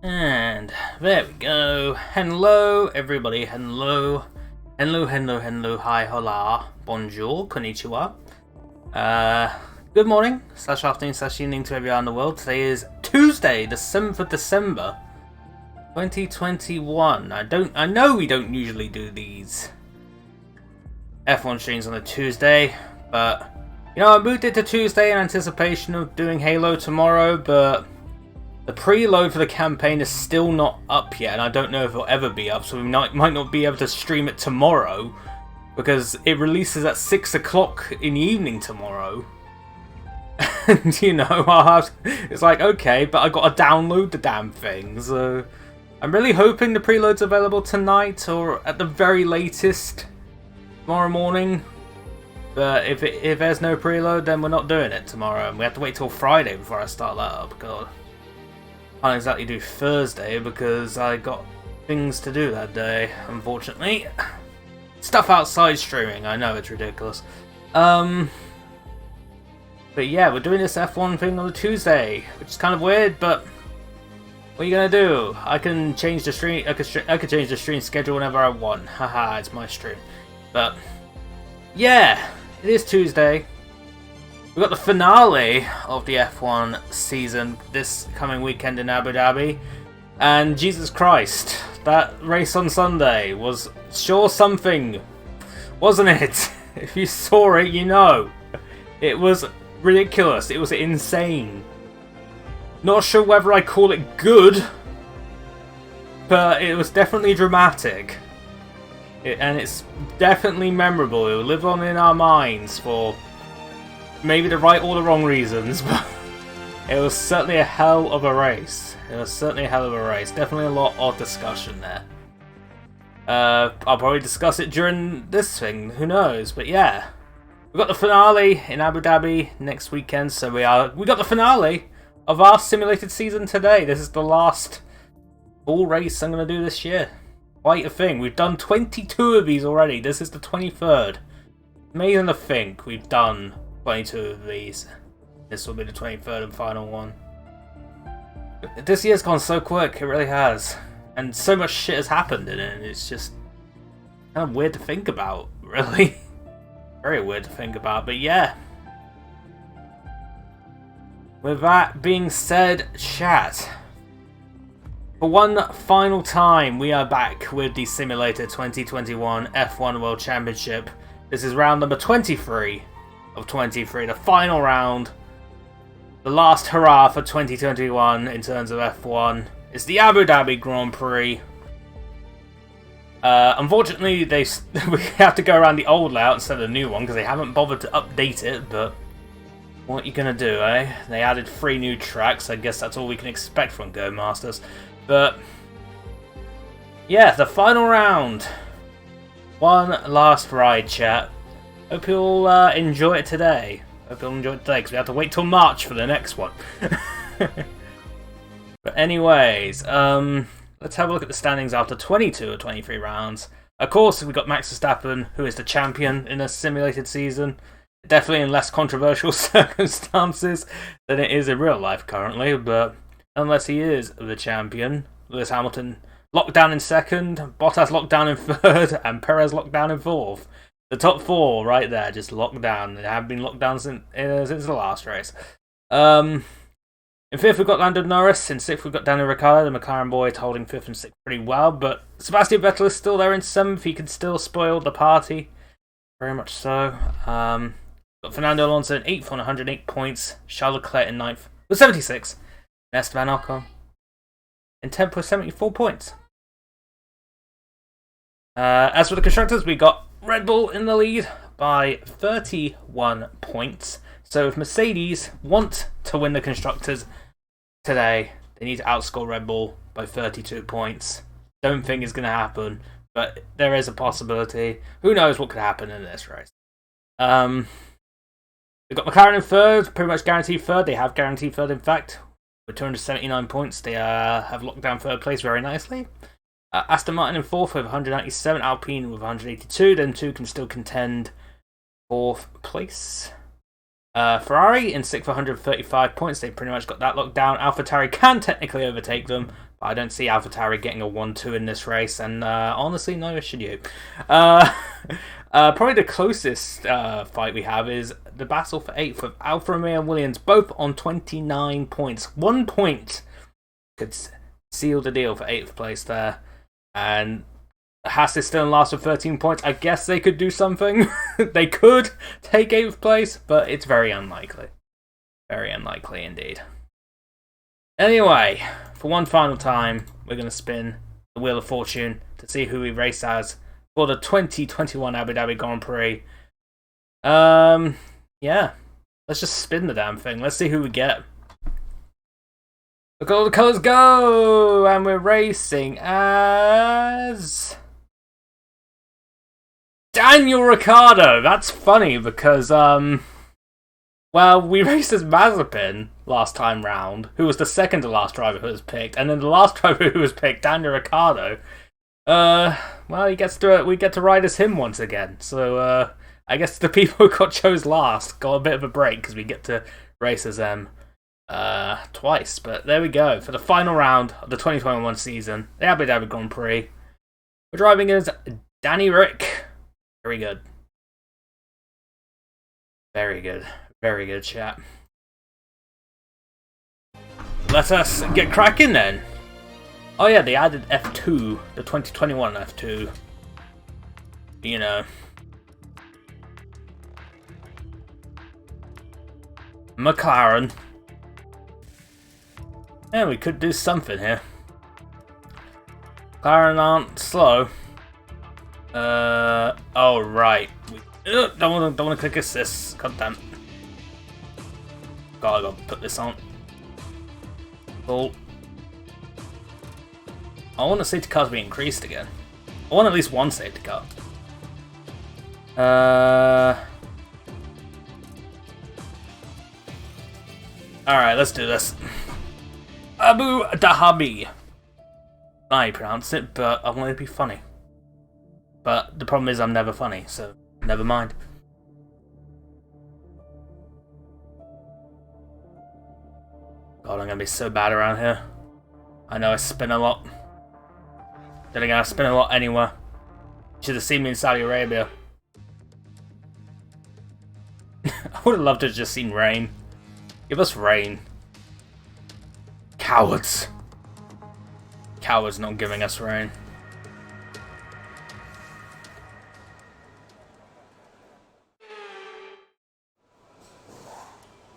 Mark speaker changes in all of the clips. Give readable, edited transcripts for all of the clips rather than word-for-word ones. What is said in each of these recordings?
Speaker 1: And there we go. Hello, everybody. Hello. Hello. Hi, hola. Bonjour. Konnichiwa. Good morning, / afternoon, / evening to everyone in the world. Today is Tuesday, the 7th of December, 2021. I know we don't usually do these F1 streams on a Tuesday, but, I moved it to Tuesday in anticipation of doing Halo tomorrow, but the preload for the campaign is still not up yet, and I don't know if it'll ever be up, so we might not be able to stream it tomorrow, because it releases at 6 o'clock in the evening tomorrow. And, it's like, okay, but I gotta download the damn thing, so I'm really hoping the preload's available tonight, or at the very latest, tomorrow morning. But if there's no preload, then we're not doing it tomorrow, and we have to wait till Friday before I start that up. God, can't exactly do Thursday because I got things to do that day, unfortunately. Stuff outside streaming, I know, it's ridiculous. But yeah, we're doing this F1 thing on a Tuesday, which is kind of weird, but what are you gonna do? I can change the stream. I could change the stream schedule whenever I want. Haha, it's my stream. But yeah, it is Tuesday. We've got the finale of the F1 season this coming weekend in Abu Dhabi, and Jesus Christ, that race on Sunday was sure something, wasn't it? If you saw it, you know. It was ridiculous. It was insane. Not sure whether I call it good, but it was definitely dramatic. And it's definitely memorable. It will live on in our minds for maybe the right or the wrong reasons, but it was certainly a hell of a race. Definitely a lot of discussion there. I'll probably discuss it during this thing, who knows, but yeah. We've got the finale in Abu Dhabi next weekend, so we got the finale of our simulated season today. This is the last full race I'm going to do this year. Quite a thing. We've done 22 of these already. This is the 23rd. Amazing to think we've done 22 of these. This will be the 23rd and final one. This year's gone so quick, it really has. And so much shit has happened in it, and it's just kind of weird to think about, really. Very weird to think about, but yeah. With that being said, chat. For one final time, we are back with the Simulator 2021 F1 World Championship. This is round number 23 of 23, the final round. The last hurrah for 2021 in terms of F1. It's the Abu Dhabi Grand Prix. Unfortunately, we have to go around the old layout instead of the new one because they haven't bothered to update it, but what are you gonna do, eh? They added 3 new tracks, I guess that's all we can expect from Go Masters. But yeah, the final round. One last ride, chat. Hope you'll enjoy it today. Because we have to wait till March for the next one. But anyways, let's have a look at the standings after 22 or 23 rounds. Of course, we've got Max Verstappen, who is the champion in a simulated season. Definitely in less controversial circumstances than it is in real life currently, but unless he is the champion, Lewis Hamilton locked down in second, Bottas locked down in third, and Perez locked down in fourth. The top 4 right there, just locked down. They have been locked down since the last race. In 5th, we've got Lando Norris. In 6th, we've got Daniel Ricciardo. The McLaren boy holding 5th and 6th pretty well. But Sebastian Vettel is still there in 7th. He can still spoil the party. Very much so. Got Fernando Alonso in 8th on 108 points. Charles Leclerc in 9th with 76. And Esteban Ocon in 10th with 74 points. As for the constructors, we got Red Bull in the lead by 31 points. So if Mercedes want to win the constructors today, they need to outscore Red Bull by 32 points. Don't think it's going to happen, but there is a possibility. Who knows what could happen in this race. We've got McLaren in 3rd, pretty much guaranteed 3rd. They have guaranteed 3rd, in fact. With 279 points, they have locked down 3rd place very nicely. Aston Martin in 4th with 197, Alpine with 182. Them 2 can still contend 4th place. Ferrari in 6th for 135 points. They pretty much got that locked down. AlphaTauri can technically overtake them, I don't see AlphaTauri getting a 1-2 in this race, and honestly, neither should you. Probably the closest fight we have is the battle for 8th with Alfa Romeo and Williams, both on 29 points. 1 point could seal the deal for 8th place there. And Haas is still in last with 13 points. I guess they could do something. They could take 8th place, but it's very unlikely. Very unlikely indeed. Anyway, for one final time, we're going to spin the Wheel of Fortune to see who we race as for the 2021 Abu Dhabi Grand Prix. Yeah. Let's just spin the damn thing. Let's see who we get. Look at all the colours go! And we're racing as Daniel Ricciardo! That's funny because, well, we raced as Mazepin last time round, who was the second to last driver who was picked, and then the last driver who was picked, Daniel Ricciardo. Well, we get to ride as him once again. So, I guess the people who got chose last got a bit of a break because we get to race as them twice. But there we go for the final round of the 2021 season, the Abu Dhabi Grand Prix. We're driving as Danny Rick. Very good. Very good. Very good, chat. Let us get cracking then. Oh yeah, they added F2, the 2021 F2. You know. McLaren. Yeah, we could do something here. McLaren aren't slow. Oh right. Don't want to click assist. God damn. God, I gotta put this on. Cool. I want the safety car to be increased again. I want at least one safety car. Alright, let's do this. Abu Dhabi. I pronounce it, but I want it to be funny. But the problem is I'm never funny, so never mind. God, I'm gonna be so bad around here. I know I spin a lot. Then again, I spin a lot anywhere. You should have seen me in Saudi Arabia. I would have loved to have just seen rain. Give us rain. Cowards. Cowards not giving us rain.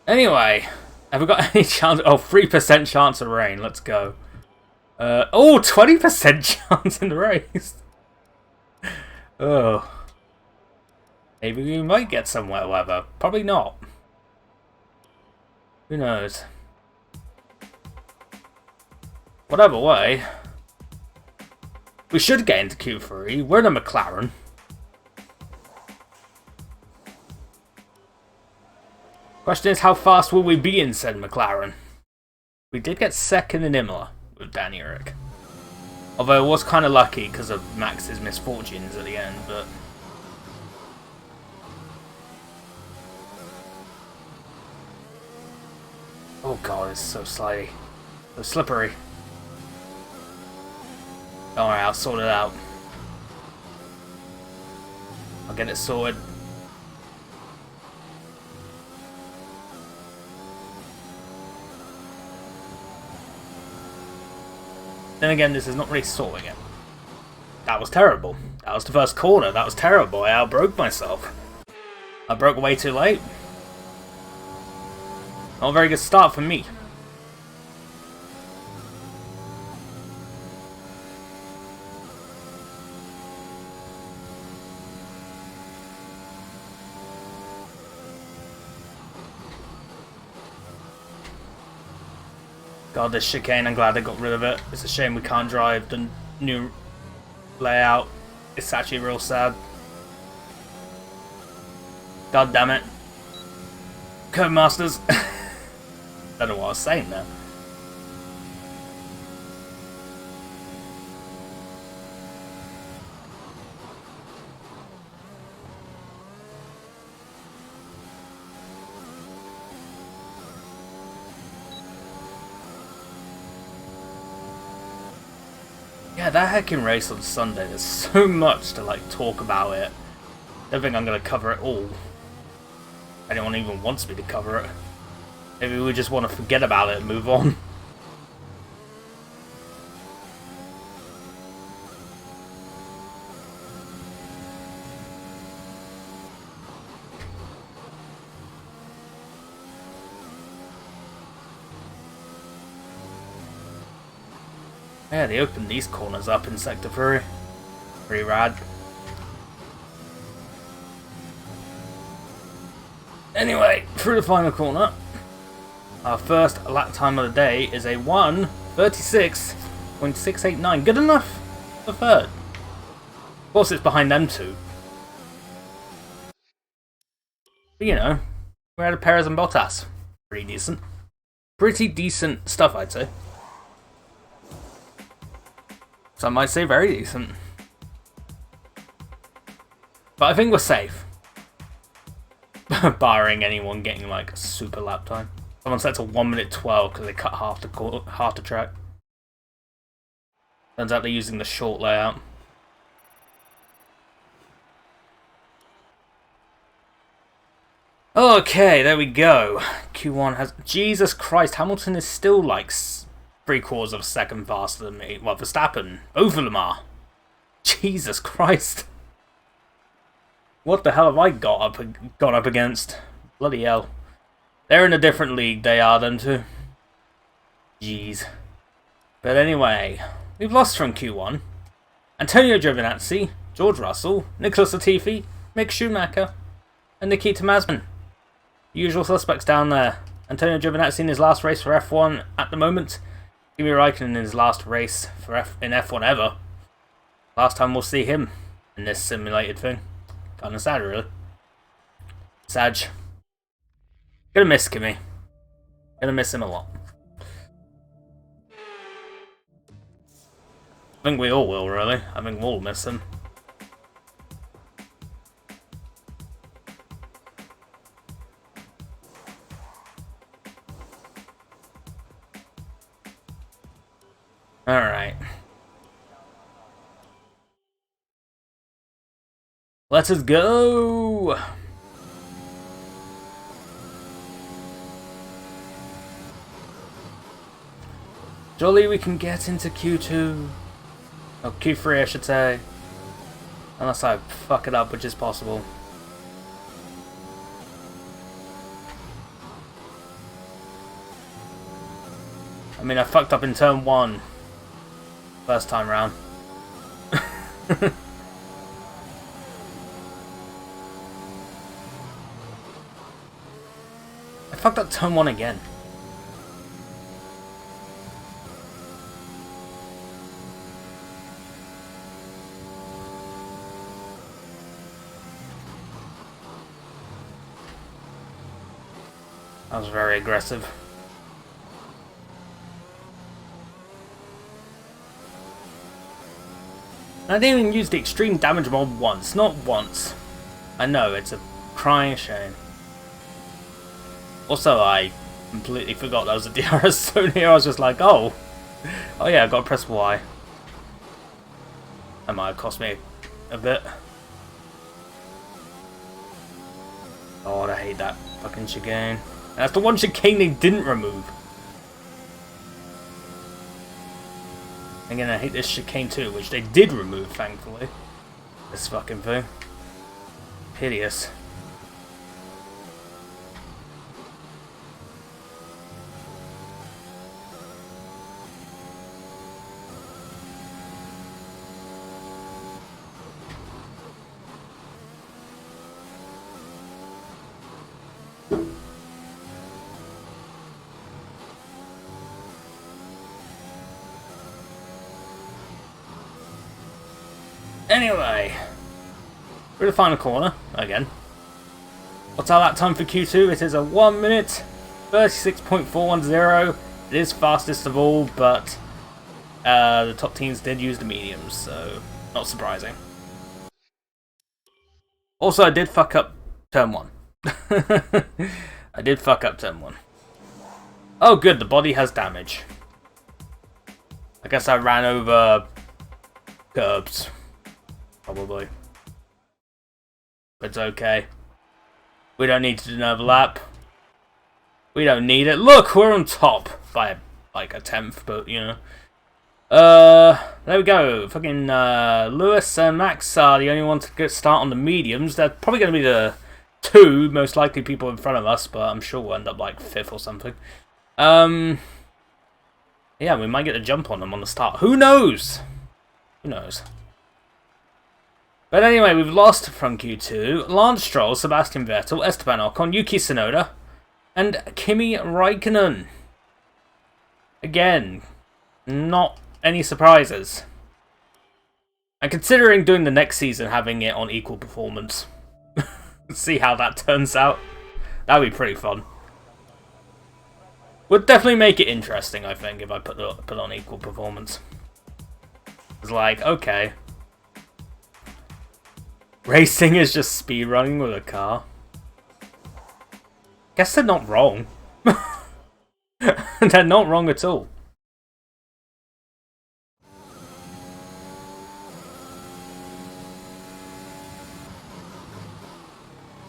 Speaker 1: Anyway, have we got any chance? Oh, 3% chance of rain. Let's go. Oh, 20% chance in the race. Oh. Maybe we might get some wet weather. Probably not. Who knows? Whatever way. We should get into Q3. We're in a McLaren. Question is, how fast will we be in said McLaren? We did get second in Imola with Danny Rick. Although it was kind of lucky because of Max's misfortunes at the end, but... Oh god, it's so slidey. So slippery. Don't worry, I'll sort it out. I'll get it sorted. Then again, this is not really sorting it. That was terrible. That was the first corner. That was terrible. I outbroke myself. I broke way too late. Not a very good start for me. God, this chicane, I'm glad they got rid of it. It's a shame we can't drive the new layout. It's actually real sad. God damn it. Codemasters. Don't know what I was saying there. Yeah, that heckin' race on Sunday, there's so much to like talk about it. I don't think I'm gonna cover it all. Anyone even wants me to cover it. Maybe we just want to forget about it and move on. Yeah, they opened these corners up in Sector 3. Pretty rad. Anyway, through the final corner. Our first lap time of the day is a 1:36.689. Good enough for third. Of course, it's behind them two. But you know, we're at a Perez and Bottas. Pretty decent. Pretty decent stuff, I'd say. Some might say very decent. But I think we're safe. Barring anyone getting like a super lap time. Someone set to 1:12 because they cut half the track. Turns out they're using the short layout. Okay, there we go. Q1 has... Jesus Christ, Hamilton is still like 3/4 of a second faster than me. Well, Verstappen. Both of them are. Jesus Christ. What the hell have I gone up against? Bloody hell. They're in a different league, they are, them two. Jeez. But anyway, we've lost from Q1. Antonio Giovinazzi, George Russell, Nicholas Latifi, Mick Schumacher, and Nikita Mazepin. Usual suspects down there. Antonio Giovinazzi in his last race for F1 at the moment. Kimi Räikkönen in his last race for in F1 ever. Last time we'll see him in this simulated thing. Kinda sad, really. Sag. Gonna miss Kimi. Gonna miss him a lot. I think we all will, really. I think we'll miss him. Alright. Let us go! Surely we can get into Q2. Oh, Q3 I should say. Unless I fuck it up, which is possible. I mean, I fucked up in turn 1. First time round. I fucked up turn 1 again. That was very aggressive. I didn't even use the extreme damage mod once. Not once. I know, it's a crying shame. Also, I completely forgot that was a DRS zone here. I was just like, oh yeah, I've got to press Y. That might have cost me a bit. God, I hate that fucking chicane. That's the one chicane they didn't remove. Again, I hate this chicane too, which they did remove, thankfully. This fucking thing. Hideous. Anyway, we're in the final corner again. What's our lap time for Q2? It is a 1:36.410. It is fastest of all, but the top teams did use the mediums, so not surprising. Also, I did fuck up turn 1. I did fuck up turn 1. Oh good, the body has damage. I guess I ran over curbs. Probably. But it's okay. We don't need to do another lap. We don't need it. Look, we're on top by like a tenth, but you know. There we go. Fucking Lewis and Max are the only ones to start on the mediums. They're probably going to be the two most likely people in front of us, but I'm sure we'll end up like 5th or something. Yeah, we might get a jump on them on the start. Who knows? Who knows? But anyway, we've lost from Q2 Lance Stroll, Sebastian Vettel, Esteban Ocon, Yuki Tsunoda, and Kimi Raikkonen. Again, not any surprises. And considering doing the next season, having it on equal performance. See how that turns out. That'd be pretty fun. Would definitely make it interesting, I think, if I put on equal performance. It's like, okay. Racing is just speedrunning with a car. Guess they're not wrong. They're not wrong at all.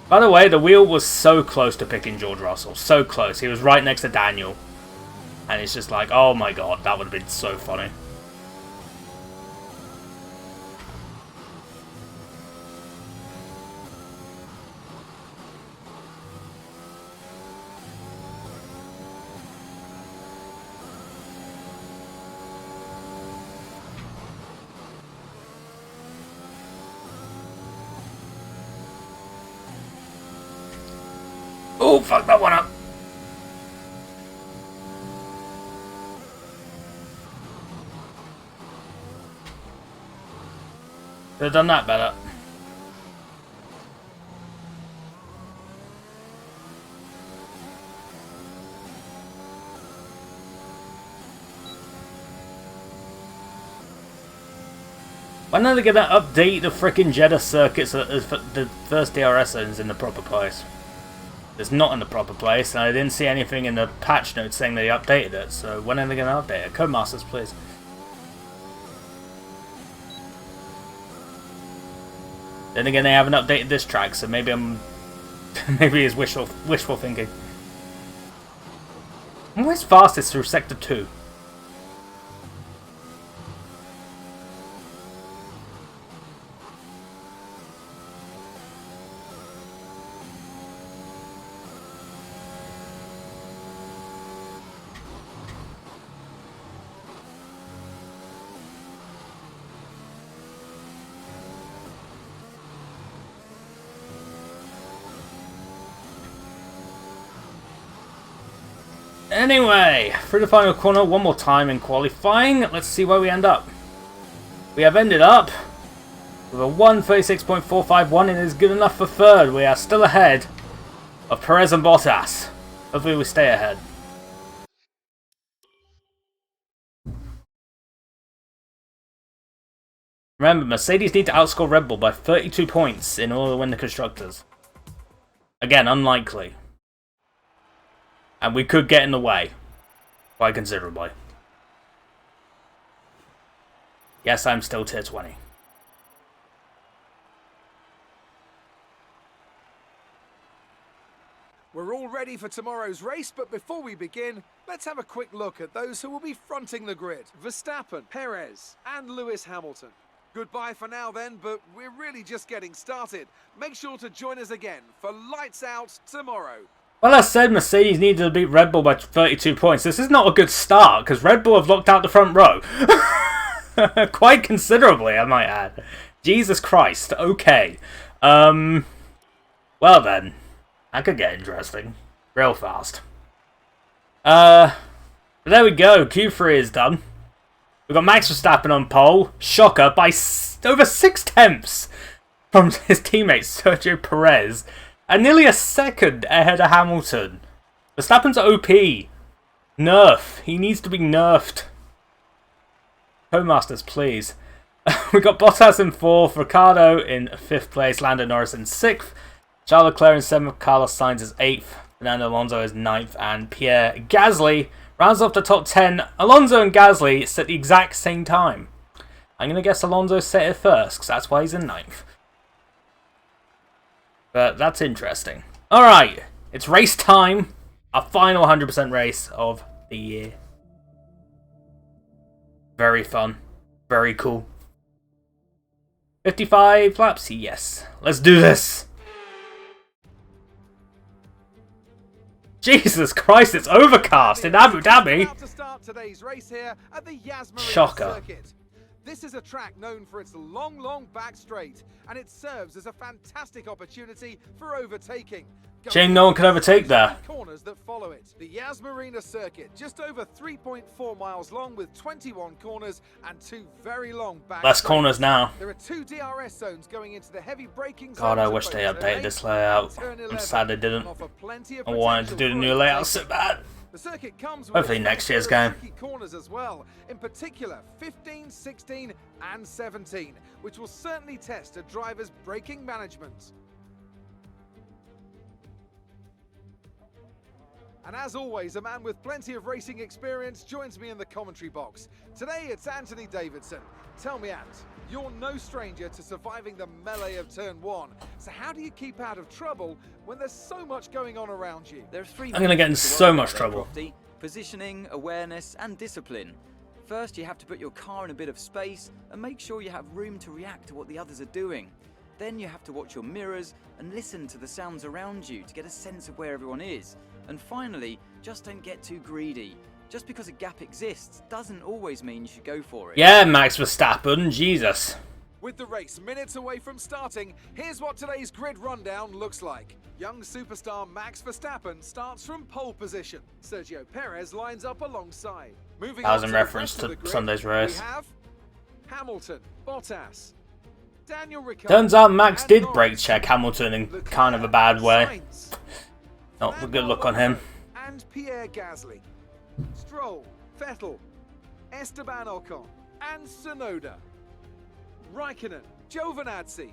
Speaker 1: By the way, the wheel was so close to picking George Russell. So close. He was right next to Daniel. And it's just like, oh my god, that would have been so funny. Oh, fuck that one up. Could have done that better. When are they going to update the frickin' Jeddah circuits so the first DRS zones in the proper place? It's not in the proper place, and I didn't see anything in the patch notes saying they updated it, so when are they going to update it? Codemasters, please. Then again, they haven't updated this track, so maybe maybe it's wishful thinking. I'm always fastest through Sector 2. Anyway, through the final corner one more time in qualifying. Let's see where we end up. We have ended up with a 1:36.451 and is good enough for third. We are still ahead of Perez and Bottas. Hopefully we stay ahead. Remember, Mercedes need to outscore Red Bull by 32 points in order to win the Constructors. Again, unlikely. And we could get in the way. Quite considerably. Yes, I'm still tier 20.
Speaker 2: We're all ready for tomorrow's race, but before we begin, let's have a quick look at those who will be fronting the grid. Verstappen, Perez, and Lewis Hamilton. Goodbye for now then, but we're really just getting started. Make sure to join us again for Lights Out tomorrow.
Speaker 1: Well, I said Mercedes needed to beat Red Bull by 32 points. This is not a good start, because Red Bull have locked out the front row. Quite considerably, I might add. Jesus Christ, okay. Well then, that could get interesting. Real fast. But there we go, Q3 is done. We've got Max Verstappen on pole, shocker, by over 6/10 from his teammate Sergio Perez. And nearly a second ahead of Hamilton. Verstappen's OP. Nerf. He needs to be nerfed. Codemasters, please. We got Bottas in 4th, Ricciardo in 5th place, Lando Norris in 6th, Charles Leclerc in 7th, Carlos Sainz is 8th, Fernando Alonso is 9th, and Pierre Gasly rounds off the top 10. Alonso and Gasly sit at the exact same time. I'm going to guess Alonso set it first, because that's why he's in ninth. But that's interesting. Alright, it's race time. Our final 100% race of the year. Very fun. Very cool. 55 laps? Yes. Let's do this. Jesus Christ, it's overcast in Abu Dhabi. Shocker.
Speaker 2: This is a track known for its long back straight, and it serves as a fantastic opportunity for overtaking.
Speaker 1: Shame no one could overtake there.
Speaker 2: Corners that follow it. The Yas Marina circuit, just over 3.4 miles long with 21 corners and 2 very long back.
Speaker 1: Less corners now.
Speaker 2: There are 2 DRS zones going into the heavy braking.
Speaker 1: God, I wish they updated this layout. I'm sad they didn't. I wanted to do the new layout so bad.
Speaker 2: The circuit comes with
Speaker 1: hopefully next year's game.
Speaker 2: Corners as well, in particular 15, 16 and 17, which will certainly test a driver's braking management. And as always, a man with plenty of racing experience joins me in the commentary box. Today it's Anthony Davidson. Tell me, Ant, you're no stranger to surviving the melee of turn 1. So how do you keep out of trouble when there's so much going on around you?
Speaker 3: There's 3
Speaker 1: I'm going to get in so much trouble.
Speaker 3: Positioning, awareness and discipline. First, you have to put your car in a bit of space and make sure you have room to react to what the others are doing. Then you have to watch your mirrors and listen to the sounds around you to get a sense of where everyone is. And finally, just don't get too greedy. Just because a gap exists doesn't always mean you should go for it.
Speaker 1: Yeah, Max Verstappen, Jesus.
Speaker 2: With the race minutes away from starting, here's what today's grid rundown looks like. Young superstar Max Verstappen starts from pole position. Sergio Perez lines up alongside. Moving
Speaker 1: That was
Speaker 2: on
Speaker 1: in
Speaker 2: to
Speaker 1: reference
Speaker 2: the rest of
Speaker 1: to
Speaker 2: the grid,
Speaker 1: Sunday's race.
Speaker 2: We have Hamilton, Bottas, Daniel Ricciardo.
Speaker 1: Turns out Max
Speaker 2: and
Speaker 1: did
Speaker 2: Norris,
Speaker 1: brake check Hamilton in
Speaker 2: Leclerc,
Speaker 1: kind of a bad way.
Speaker 2: Sainz,
Speaker 1: Not a good look on him.
Speaker 2: and Pierre Gasly, Stroll, Vettel, Esteban Ocon, and Tsunoda, Raikkonen, Giovinazzi,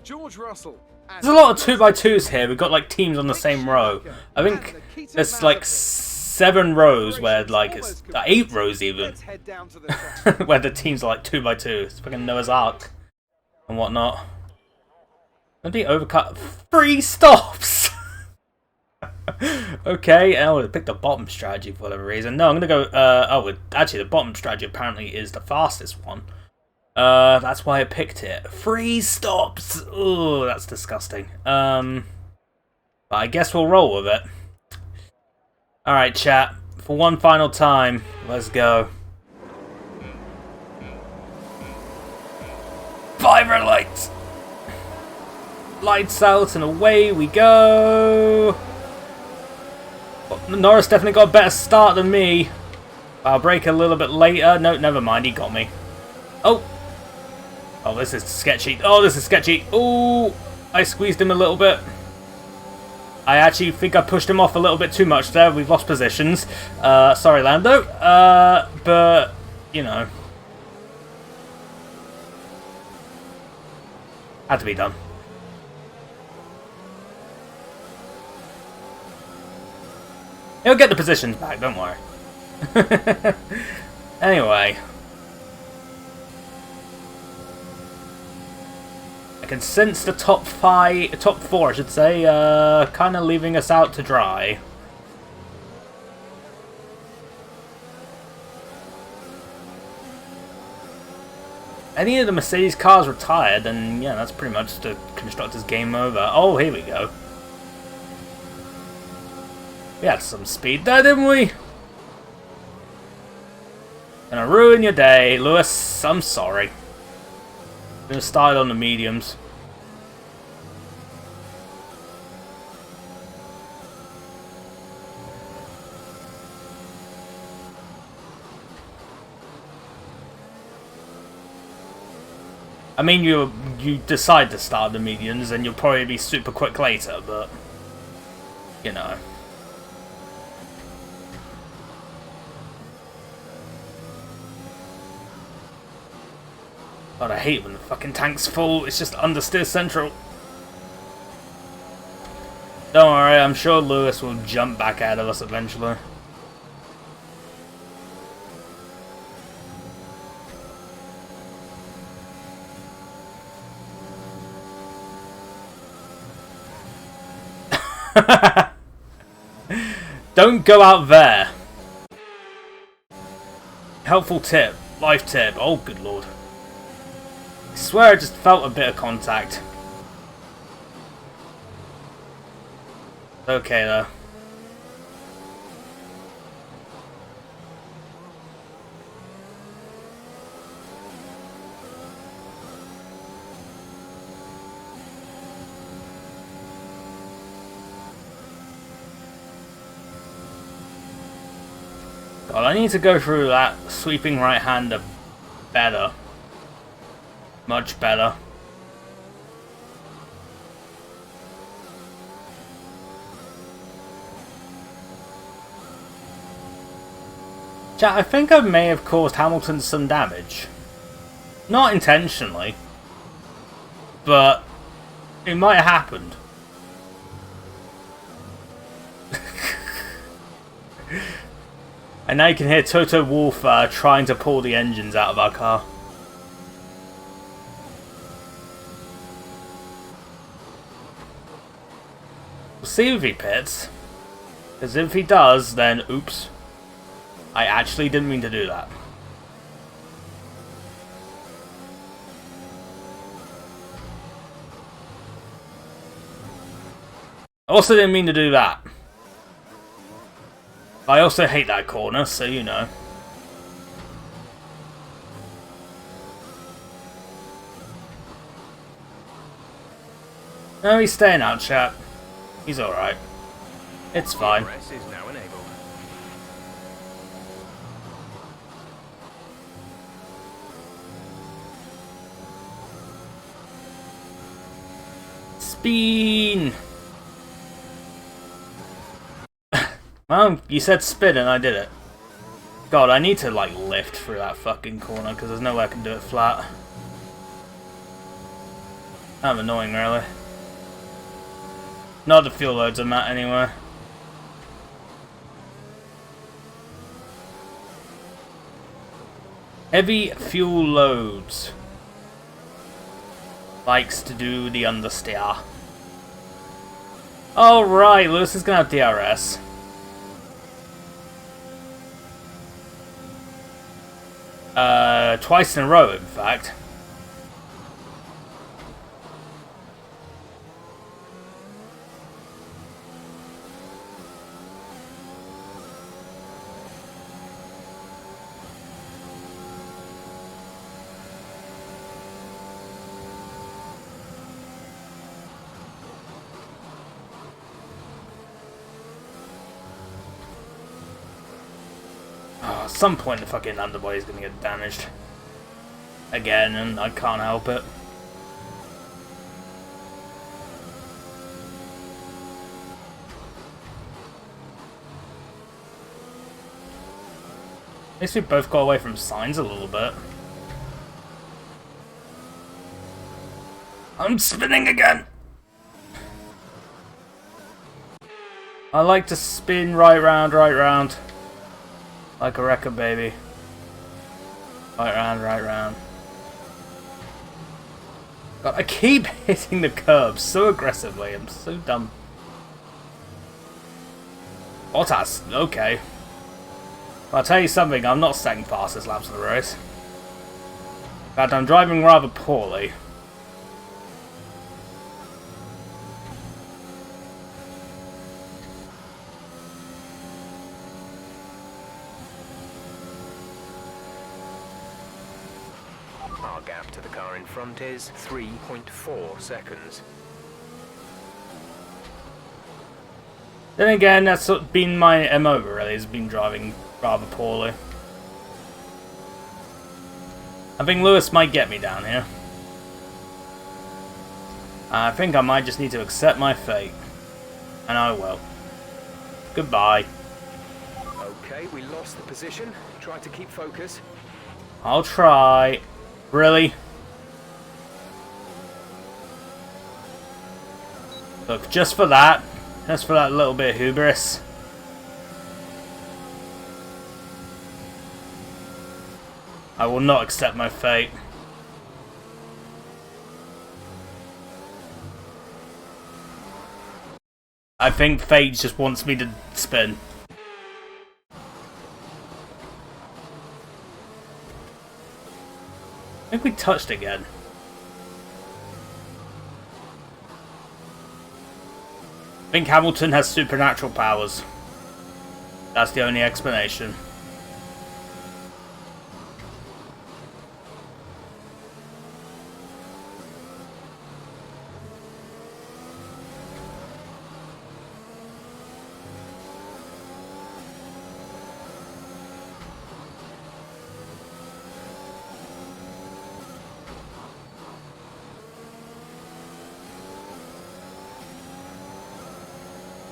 Speaker 2: George Russell. And
Speaker 1: There's a lot of 2x2s here. We've got like teams on the same row. I think there's like 7 rows where like it's 8 rows even
Speaker 2: Let's head down to the track.
Speaker 1: where the teams are like 2x2. It's fucking Noah's Ark and whatnot. Maybe overcut 3 stops. Okay, I would have picked the bottom strategy for whatever reason. No, I'm gonna go. Actually, the bottom strategy apparently is the fastest one. That's why I picked it. 3 stops. Oh, that's disgusting. But I guess we'll roll with it. All right, chat. For one final time, let's go. 5 red lights. Lights out and away we go. Norris definitely got a better start than me. I'll brake a little bit later. No, never mind. He got me. Oh. Oh, this is sketchy. Oh, this is sketchy. Oh, I squeezed him a little bit. I actually think I pushed him off a little bit too much there. We've lost positions. Sorry, Lando. But, you know. Had to be done. He'll get the positions back, don't worry. Anyway. I can sense the top 4, I should say, kind of leaving us out to dry. Any of the Mercedes cars retired, then yeah, that's pretty much the constructor's game over. Oh, here we go. We had some speed there, didn't we? Gonna ruin your day, Lewis. I'm sorry. Gonna start on the mediums. I mean, you decide to start the mediums, and you'll probably be super quick later, but you know. God, I hate when the fucking tank's full. It's just understeer central. Don't worry, I'm sure Lewis will jump back out of us eventually. Don't go out there. Helpful tip. Life tip. Oh, good lord. I swear I just felt a bit of contact. Okay, though. God, I need to go through that sweeping right-hander better. Much better. Chat, I think I may have caused Hamilton some damage. Not intentionally. But it might have happened. And now you can hear Toto Wolff trying to pull the engines out of our car. We'll see if he pits. Because if he does, then oops. I actually didn't mean to do that. I also didn't mean to do that. I also hate that corner, so you know. No, he's staying out, chat. He's alright. It's fine. Spin! Well, you said spin and I did it. God, I need to like lift through that fucking corner because there's no way I can do it flat. Kind of annoying, really. Not the fuel loads I'm at anyway. Heavy fuel loads. Likes to do the understeer. Alright, Lewis is gonna have DRS. Twice in a row, in fact. At some point the fucking underbody is gonna get damaged. Again, and I can't help it. At least we both got away from signs a little bit. I'm spinning again! I like to spin right round, right round. Like a record, baby. Right round, right round. God, I keep hitting the curbs so aggressively. I'm so dumb. Bottas, okay. I'll tell you something, I'm not second fastest laps of the race. In fact, I'm driving rather poorly.
Speaker 4: Our gap to the car in front is 3.4 seconds.
Speaker 1: Then again, that's sort of been my MO really, has been driving rather poorly. I think Lewis might get me down here. I think I might just need to accept my fate. And I will. Goodbye.
Speaker 4: Okay, we lost the position. Try to keep focus.
Speaker 1: I'll try. Really? Look, just for that little bit of hubris. I will not accept my fate. I think Fate just wants me to spin. I think we touched again. I think Hamilton has supernatural powers. That's the only explanation.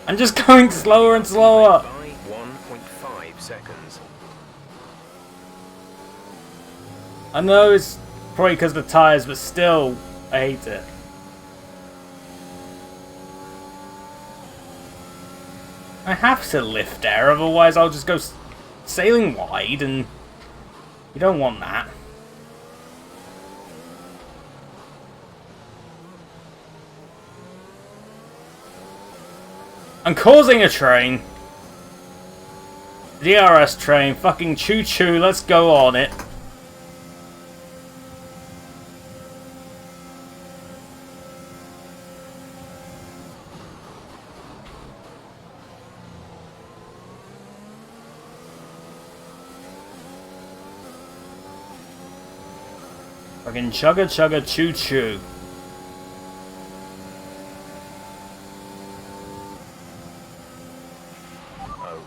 Speaker 1: I'm just going slower and slower.
Speaker 4: By 1.5 seconds.
Speaker 1: I know it's probably because of the tyres, but still, I hate it. I have to lift air, otherwise I'll just go sailing wide, and you don't want that. I'm causing a train. DRS train, fucking choo-choo, let's go on it. Fucking chugga chugga choo-choo.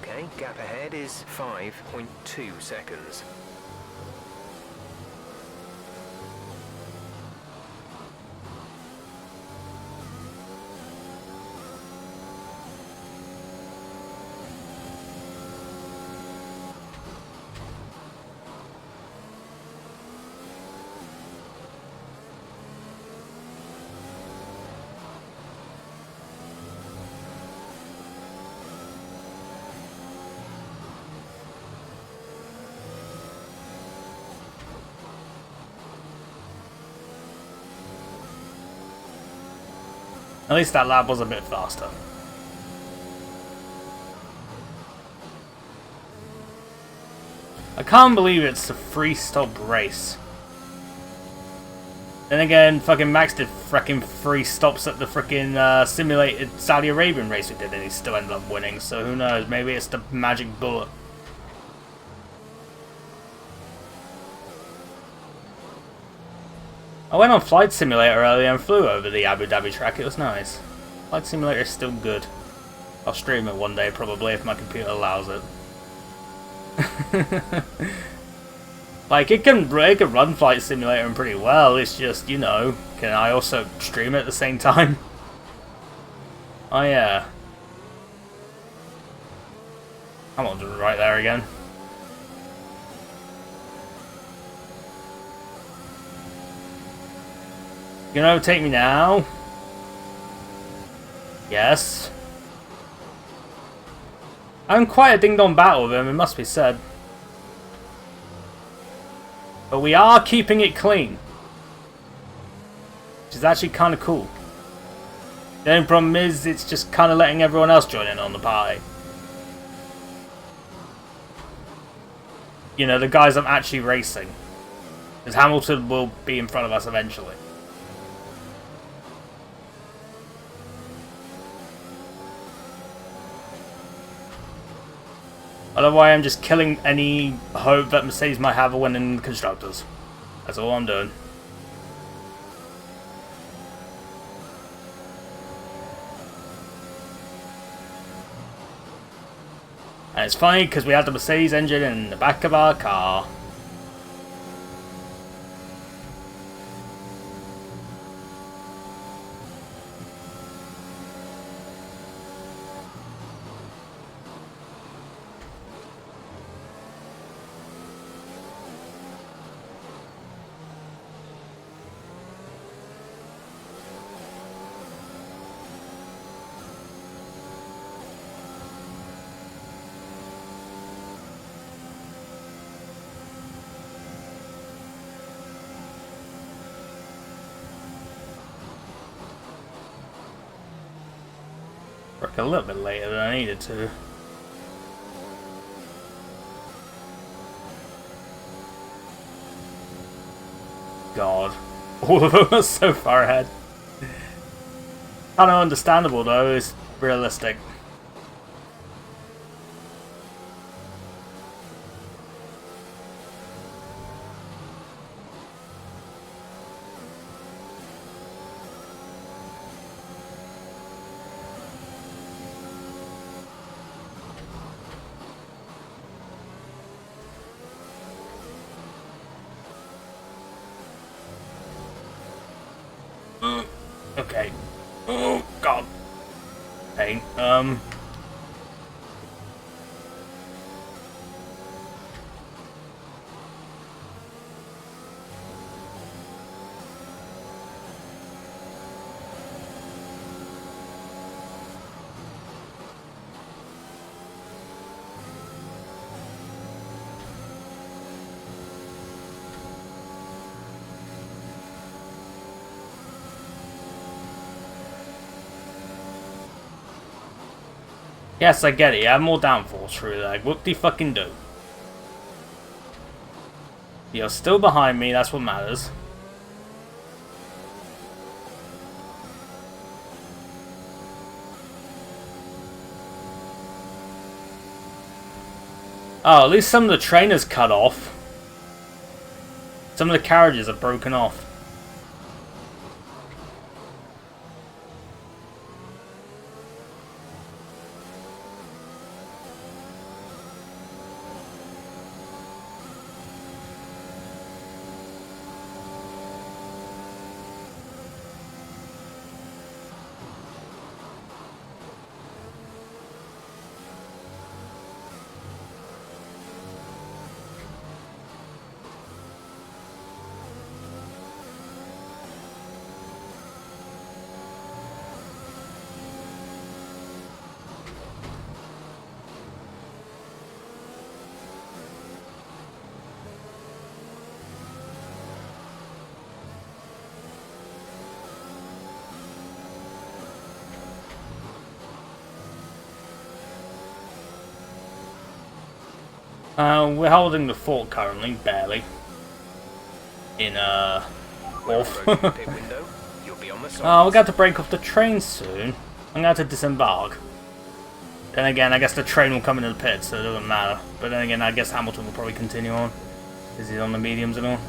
Speaker 4: Okay, gap ahead is 5.2 seconds.
Speaker 1: At least that lap was a bit faster. I can't believe it's a free stop race. Then again, fucking Max did frickin' free stops at the frickin' simulated Saudi Arabian race we did, and he still ended up winning, so who knows, maybe it's the magic bullet. I went on Flight Simulator earlier and flew over the Abu Dhabi track, it was nice. Flight Simulator is still good. I'll stream it one day probably if my computer allows it. Like, it can run Flight Simulator pretty well, it's just, you know, can I also stream it at the same time? Oh yeah. Hamilton's right there again. You gonna overtake me now? Yes. I'm quite a ding-dong battle with him, it must be said. But we are keeping it clean. Which is actually kind of cool. The only problem is, it's just kind of letting everyone else join in on the party. You know, the guys I'm actually racing. Because Hamilton will be in front of us eventually. Otherwise, I'm just killing any hope that Mercedes might have a win in Constructors. That's all I'm doing. And it's funny because we had the Mercedes engine in the back of our car. work a little bit later than I needed to. God. All of them are so far ahead. Kind of understandable though, it's realistic. Okay. Oh God. Hey. Yes, I get it. You have more downforce through there. Whoop de fucking do. You're still behind me, that's what matters. Oh, at least some of the trainers cut off. Some of the carriages are broken off. We're holding the fort currently, barely. In, off. Oh, we're going to break off the train soon. I'm going to disembark. Then again, I guess the train will come into the pit, so it doesn't matter. But then again, I guess Hamilton will probably continue on. Because he's on the mediums and all.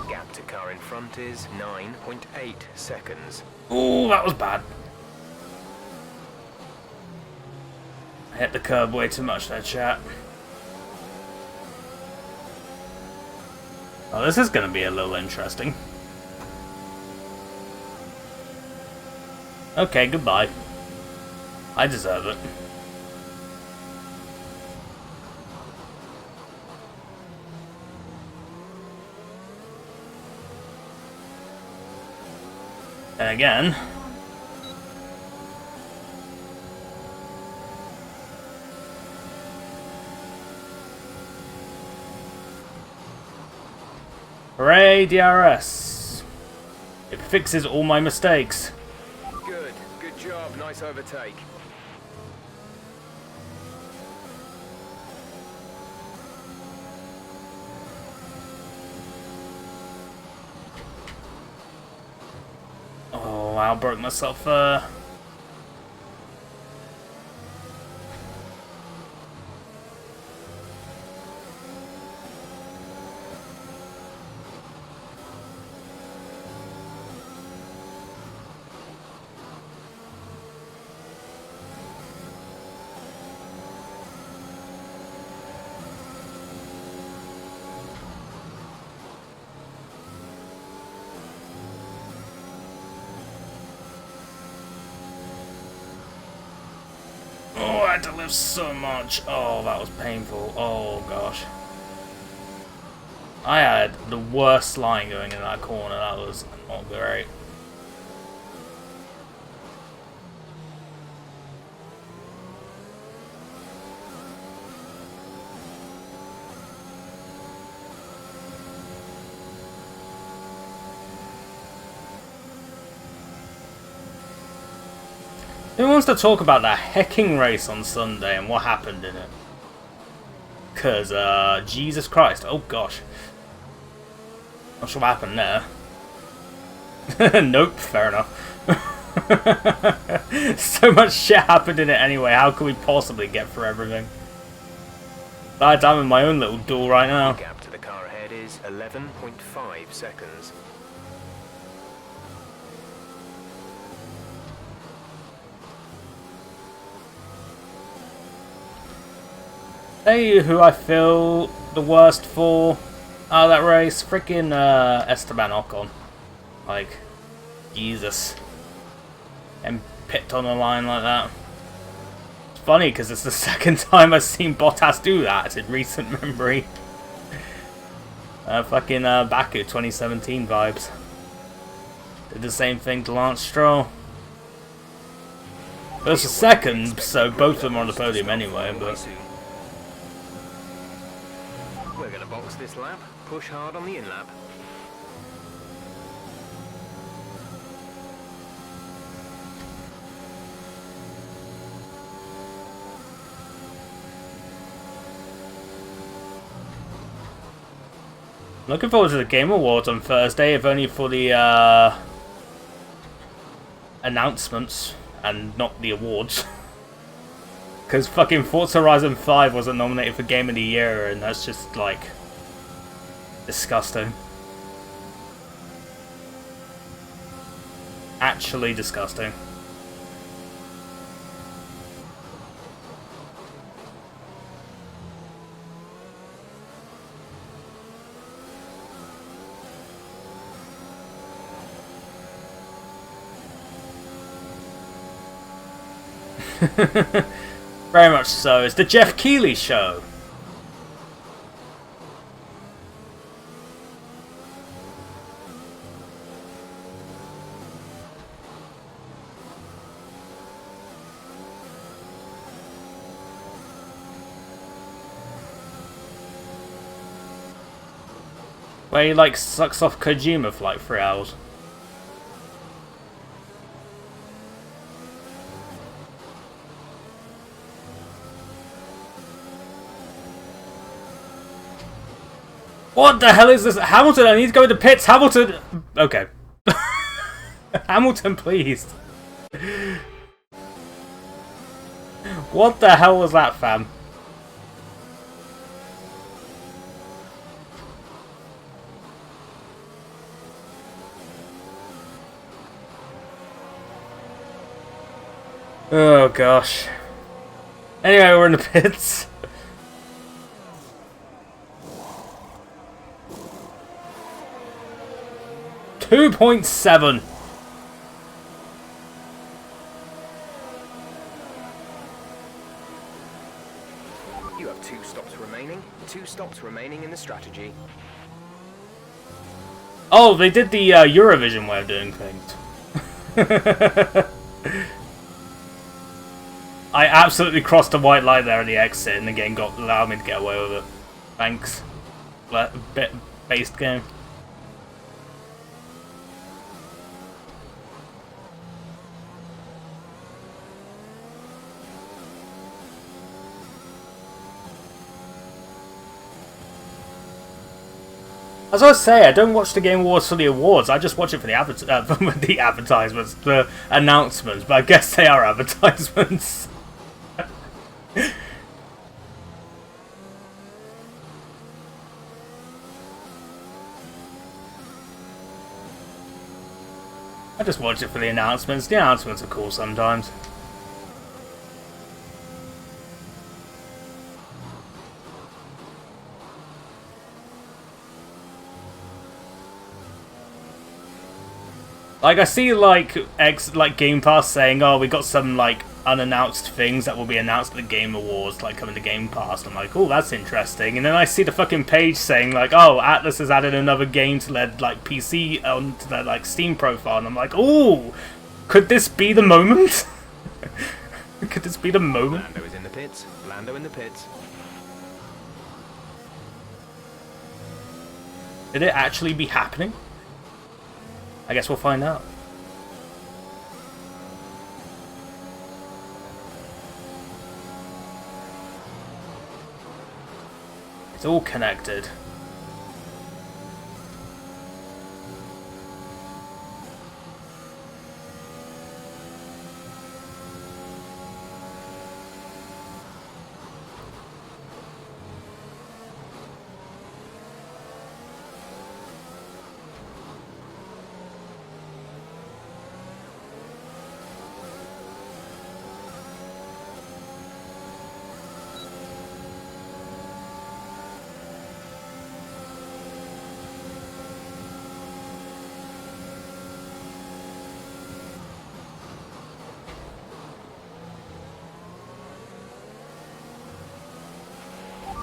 Speaker 4: Gap to car in front is 9.8 seconds.
Speaker 1: Ooh, that was bad. I hit the curb way too much there, chat. Oh, this is going to be a little interesting. Okay, goodbye. I deserve it. And again... Hooray, DRS! It fixes all my mistakes.
Speaker 4: Good job, nice overtake.
Speaker 1: Oh, I broke myself Oh, I had to lift so much. Oh, that was painful. Oh, gosh. I had the worst line going in that corner. That was not great. Who wants to talk about that hecking race on Sunday and what happened in it? Because, Jesus Christ. Oh, gosh. Not sure what happened there. Nope, fair enough. So much shit happened in it anyway. How can we possibly get through everything? Besides, I'm in my own little duel right now.
Speaker 4: The gap to the car ahead is 11.5 seconds.
Speaker 1: Tell you who I feel the worst for out of that race? Freaking Esteban Ocon. Like, Jesus. And picked on the line like that. It's funny because it's the second time I've seen Bottas do that in recent memory. Fucking Baku 2017 vibes. Did the same thing to Lance Stroll. It was the second, so both of them are on the podium anyway, but...
Speaker 4: We're going to box this lap, push hard on the in-lap.
Speaker 1: Looking forward to the Game Awards on Thursday, if only for the announcements and not the awards. Because fucking Forza Horizon 5 wasn't nominated for Game of the Year, and that's just, like, disgusting. Actually disgusting. Very much so. It's the Jeff Keighley show. Where he like sucks off Kojima for like 3 hours. What the hell is this? Hamilton, I need to go to pits. Hamilton! Okay. Hamilton, please. What the hell was that, fam? Oh, gosh. Anyway, we're in the pits. 2.7.
Speaker 4: You have 2 stops remaining. 2 stops remaining in the strategy.
Speaker 1: Oh, they did the Eurovision way of doing things. I absolutely crossed a white light there at the exit, and the game allowed me to get away with it. Thanks. Based game. As I say, I don't watch the Game Awards for the awards. I just watch it for the advertisements, the announcements. But I guess they are advertisements. I just watch it for the announcements. The announcements are cool sometimes. Like, I see, like, Game Pass saying, oh, we got some, like, unannounced things that will be announced at the Game Awards, like, coming to Game Pass. I'm like, oh, that's interesting. And then I see the fucking page saying, like, oh, Atlas has added another game to their, like, PC, onto their, like, Steam profile. And I'm like, oh, could this be the moment? Could this be the moment?
Speaker 4: Lando is in the pits. Lando in the pits.
Speaker 1: Did it actually be happening? I guess we'll find out. It's all connected.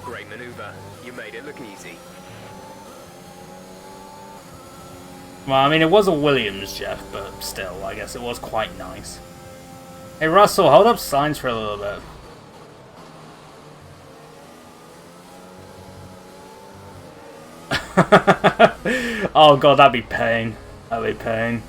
Speaker 4: Great maneuver. You made it look easy.
Speaker 1: Well, I mean, it was a Williams, Jeff, but still, I guess it was quite nice. Hey, Russell, hold up signs for a little bit. Oh god, that'd be pain. That'd be pain.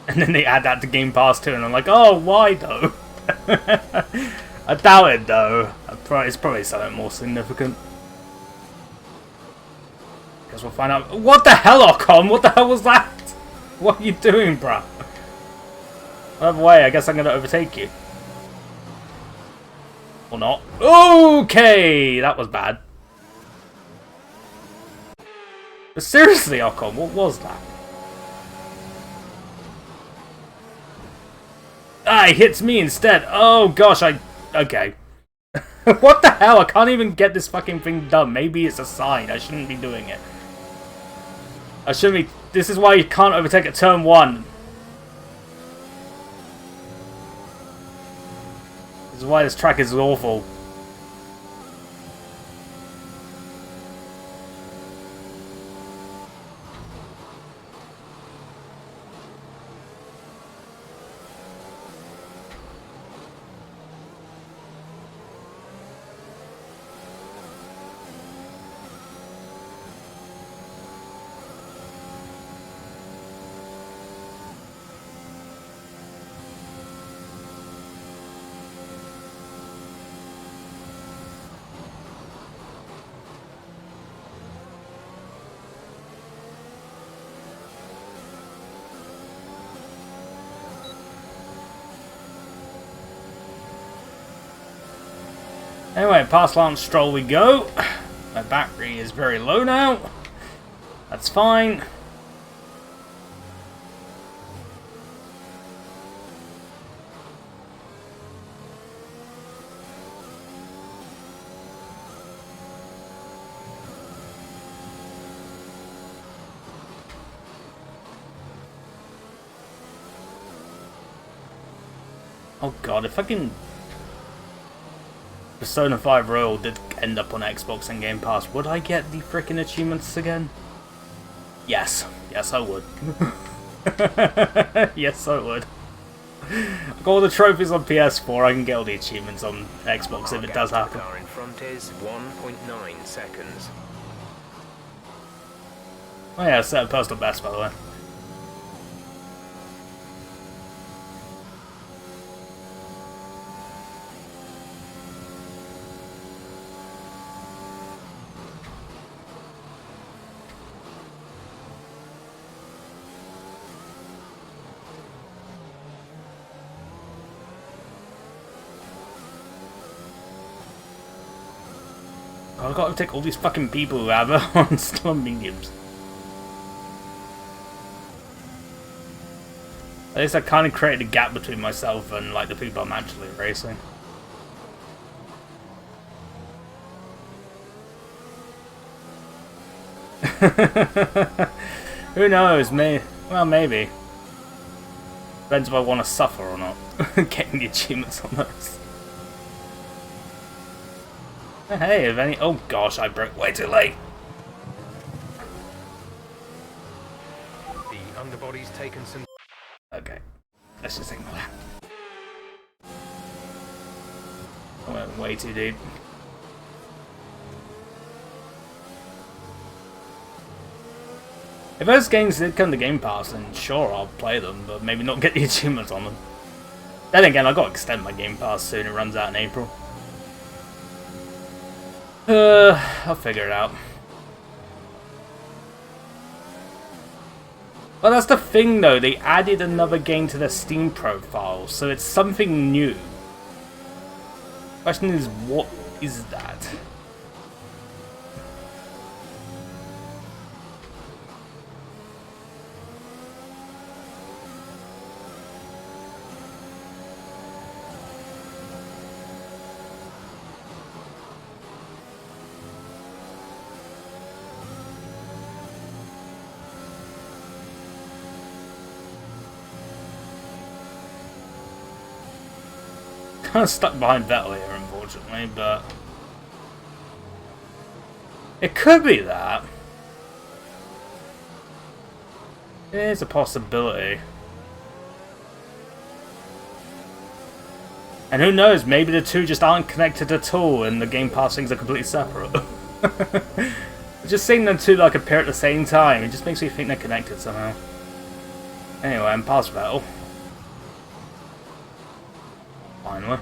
Speaker 1: And then they add that to Game Pass too, and I'm like, oh, why though? I doubt it though. It's probably something more significant. Guess we'll find out. What the hell, Ocon? What the hell was that? What are you doing, bruh? By the way, I guess I'm gonna overtake you. Or not. Okay, that was bad. But seriously, Ocon, what was that? Ah, he hits me instead. Oh gosh, okay. What the hell? I can't even get this fucking thing done. Maybe it's a sign. I shouldn't be doing it. I shouldn't be. This is why you can't overtake at turn 1. This is why this track is awful. Anyway, past Lance Stroll we go. My battery is very low now. That's fine. Oh god, if I can... Persona 5 Royal did end up on Xbox and Game Pass, would I get the frickin' achievements again? Yes. Yes, I would. Yes, I would. I got all the trophies on PS4, I can get all the achievements on Xbox if it does happen.
Speaker 4: The car in front is 1.9 seconds.
Speaker 1: Oh yeah, set a personal best, by the way. I've got to take all these fucking people who have on still on mediums. At least I kind of created a gap between myself and like the people I'm actually racing. Who knows? Well, maybe. Depends if I want to suffer or not. Getting the achievements on those. Hey, if any... Oh gosh, I broke way too late.
Speaker 4: The underbody's taken some...
Speaker 1: Okay, let's just ignore that. I went way too deep. If those games did come to Game Pass, then sure, I'll play them, but maybe not get the achievements on them. Then again, I've got to extend my Game Pass soon, it runs out in April. I'll figure it out. Well, that's the thing though, they added another game to their Steam profile, so it's something new. Question is, what is that? Kind of stuck behind Vettel here, unfortunately, but it could be that. It is a possibility. And who knows, maybe the two just aren't connected at all and the Game Pass things are completely separate. Just seeing them two like appear at the same time, it just makes me think they're connected somehow. Anyway, I'm past Vettel. Finally.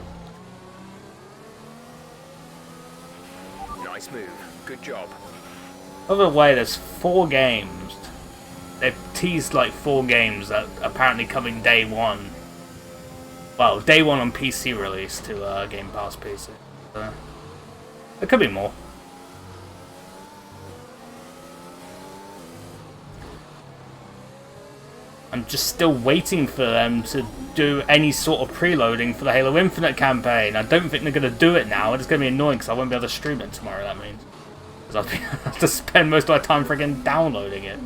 Speaker 4: Nice move. Good job.
Speaker 1: By the way, there's 4 games. They've teased like 4 games that apparently coming day 1. Well, day 1 on PC release to Game Pass PC. So, there could be more. I'm just still waiting for them to do any sort of preloading for the Halo Infinite campaign. I don't think they're going to do it now. It's going to be annoying because I won't be able to stream it tomorrow, that means. Because I'll have to spend most of my time friggin' downloading it.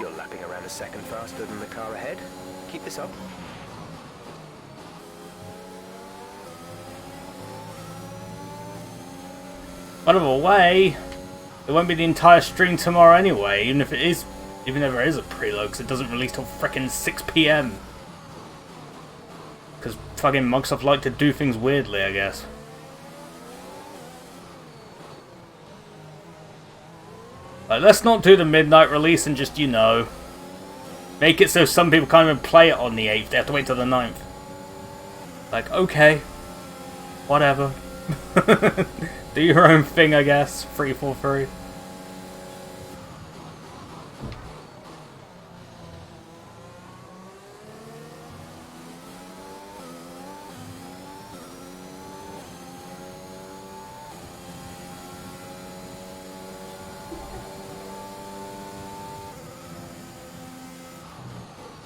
Speaker 4: You're lapping around a second faster than the car ahead. Keep this up.
Speaker 1: By the way, it won't be the entire stream tomorrow anyway, even if there is a preload, because it doesn't release till frickin' 6 PM. Because fucking Microsoft like to do things weirdly, I guess. Like, let's not do the midnight release and just, you know, make it so some people can't even play it on the 8th. They have to wait till the 9th. Like, okay. Whatever. Do your own thing, I guess. Free for free.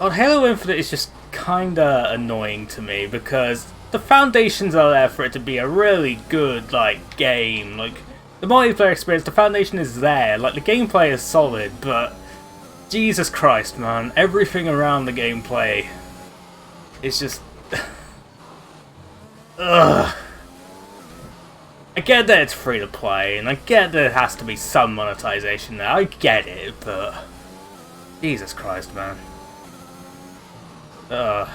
Speaker 1: Well, Halo Infinite is just kinda annoying to me because the foundations are there for it to be a really good, like, game. Like, the multiplayer experience, the foundation is there. Like, the gameplay is solid, but Jesus Christ, man. Everything around the gameplay is just... Ugh. I get that it's free to play, and I get that there has to be some monetization there. I get it, but... Jesus Christ, man. Ugh.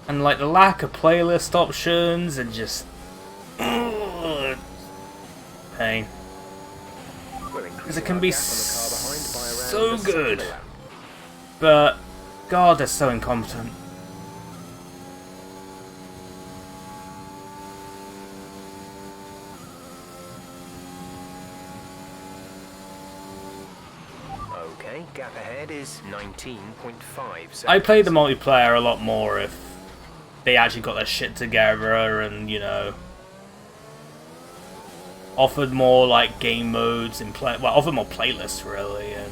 Speaker 1: And like the lack of playlist options and just pain. Because it can be so good, but God, they're so incompetent.
Speaker 4: Okay, gap ahead is 19.5 seconds.
Speaker 1: I play the multiplayer a lot more if they actually got their shit together and, you know, offered more like game modes and offered more playlists really and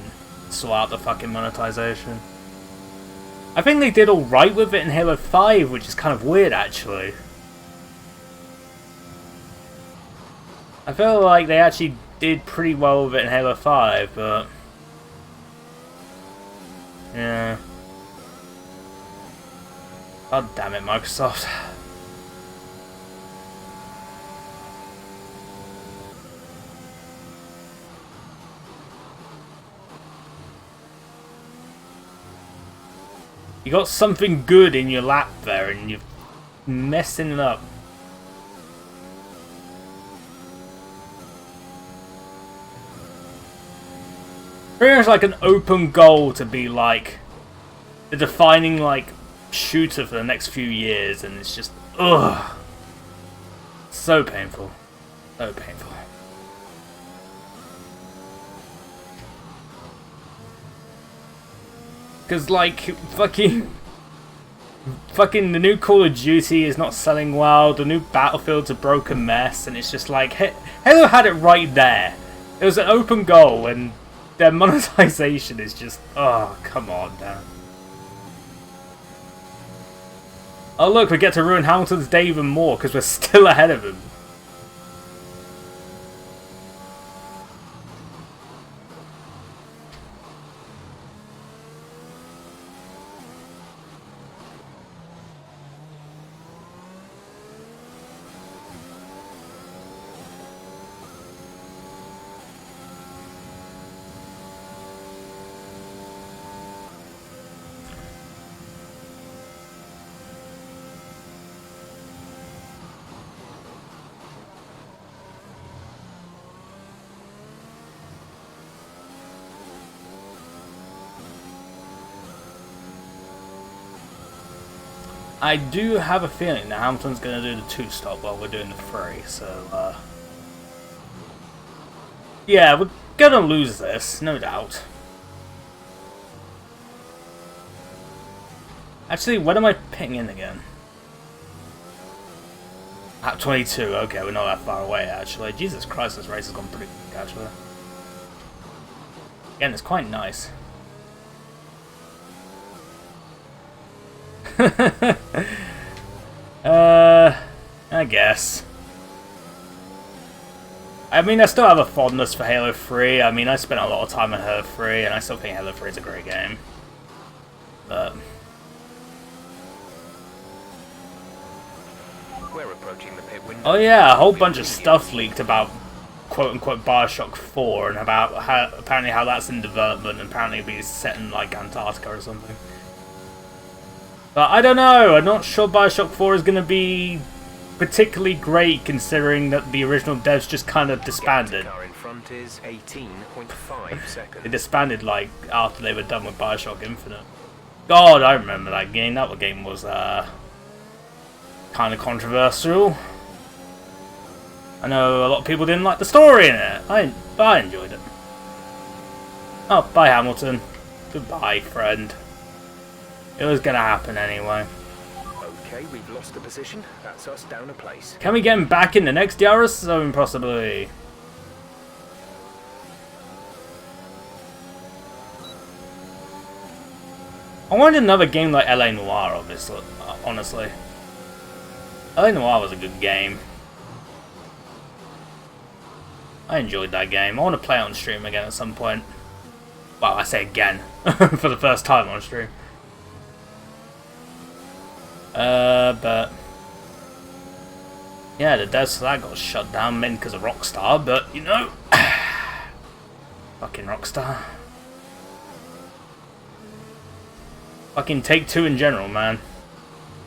Speaker 1: sort out the fucking monetization. I think they did alright with it in Halo 5, which is kind of weird actually. I feel like they actually did pretty well with it in Halo 5, but yeah. God damn it, Microsoft. You got something good in your lap there, and you're messing it up. Pretty much like an open goal to be like the defining like shooter for the next few years, and it's just ugh, so painful, so painful. Because like fucking the new Call of Duty is not selling well. The new Battlefield's a broken mess, and it's just like Halo had it right there. It was an open goal, and their monetization is just, oh, come on, man. Oh look, we get to ruin Hamilton's day even more because we're still ahead of him. I do have a feeling that Hamilton's going to do the 2-stop while we're doing the 3, so, yeah, we're going to lose this, no doubt. Actually, when am I pitting in again? At 22, okay, we're not that far away, actually. Jesus Christ, this race has gone pretty quick, actually. Again, it's quite nice. I guess. I mean, I still have a fondness for Halo 3. I mean, I spent a lot of time on Halo 3, and I still think Halo 3 is a great game. But
Speaker 4: We're approaching the pit window.
Speaker 1: oh yeah, a whole bunch of stuff leaked about quote-unquote Bioshock 4, and about how apparently how that's in development, and apparently it'll be set in like Antarctica or something. But I don't know, I'm not sure Bioshock 4 is going to be particularly great, considering that the original devs just kind of disbanded.
Speaker 4: Car in front is 18.5 seconds.
Speaker 1: They disbanded like after they were done with Bioshock Infinite. God, I remember that game. That game was kind of controversial. I know a lot of people didn't like the story in it. But I enjoyed it. Oh, bye Hamilton. Goodbye, friend. It was gonna happen anyway.
Speaker 4: Okay, we've lost the position. That's us down a place.
Speaker 1: Can we get him back in the next DRS zone, possibly? I wanted another game like LA Noire, obviously. Honestly, LA Noire was a good game. I enjoyed that game. I want to play it on stream again at some point. Well, I say again for the first time on stream. But yeah, the devs for that got shut down, mainly because of Rockstar. But you know, fucking Rockstar, fucking Take-Two in general, man.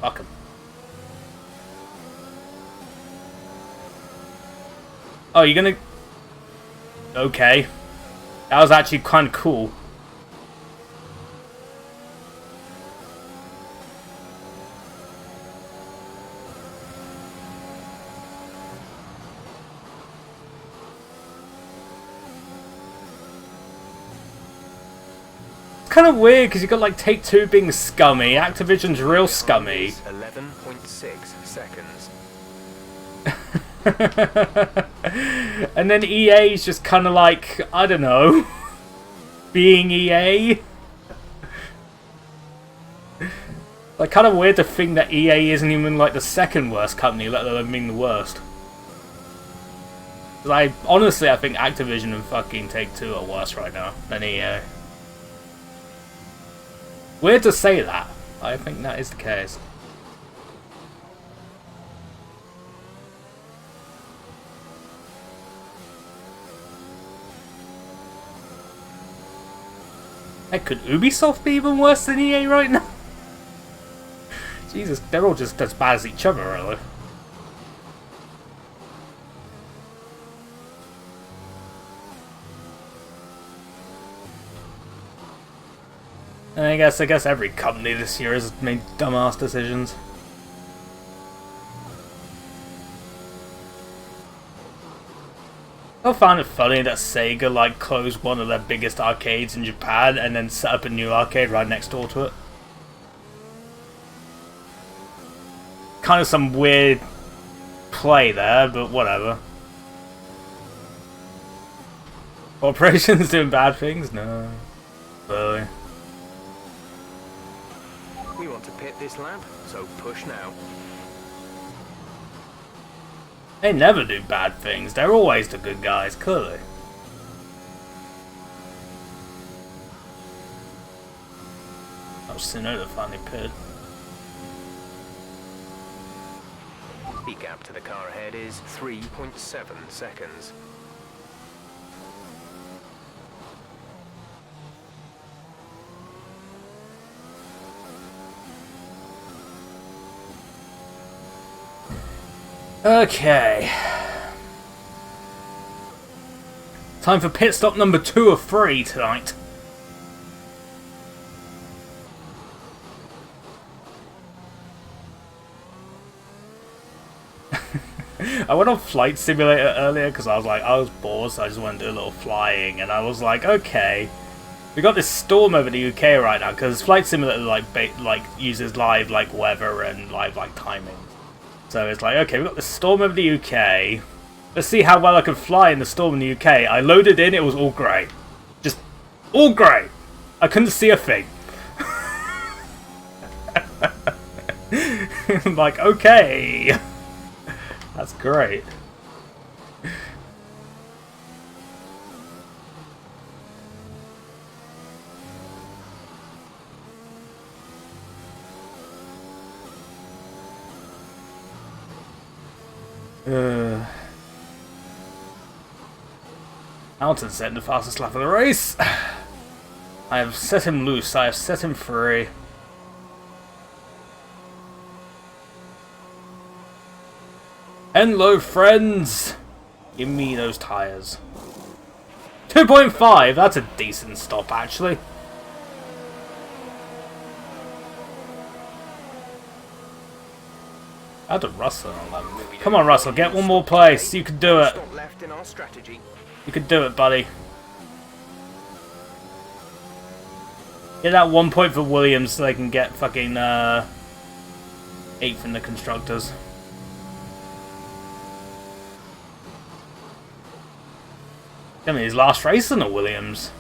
Speaker 1: Fuck 'em. Oh, you're gonna? Okay, that was actually kind of cool. Kind of weird because you got like Take-Two being scummy, Activision's real scummy.
Speaker 4: 11.6 seconds.
Speaker 1: And then EA's just kind of like, I don't know, being EA. Like, kind of weird to think that EA isn't even like the second worst company, let alone being the worst. Like, honestly, I think Activision and fucking Take-Two are worse right now than EA. Weird to say that. I think that is the case. Hey, could Ubisoft be even worse than EA right now? Jesus, they're all just as bad as each other, really. And I guess every company this year has made dumbass decisions. I found it funny that Sega like closed one of their biggest arcades in Japan and then set up a new arcade right next door to it. Kind of some weird play there, but whatever. Corporations doing bad things? No. Really.
Speaker 4: We want to pit this lap, so push now.
Speaker 1: They never do bad things. They're always the good guys, clearly. Oh, Tsunoda finally pitted.
Speaker 4: The gap to the car ahead is 3.7 seconds.
Speaker 1: Okay. Time for pit stop number 2 of 3 tonight. I went on Flight Simulator earlier because I was bored, so I just wanted to do a little flying, and I was like, okay, we got this storm over the UK right now because Flight Simulator uses live weather and live timing. So it's like, okay, we got this storm over the UK. Let's see how well I can fly in the storm in the UK. I loaded in, it was all great. Just all great. I couldn't see a thing. I'm like, okay. That's great. Hamilton setting the fastest lap of the race. I have set him loose. I have set him free. Hello, friends. Give me those tires. 2.5. That's a decent stop, actually. Out of Russell on 11th. Come on, Russell, get one more place. You can do it. You can do it, buddy. Get that 1 point for Williams so they can get fucking 8th in the constructors. I mean, his last race in the Williams.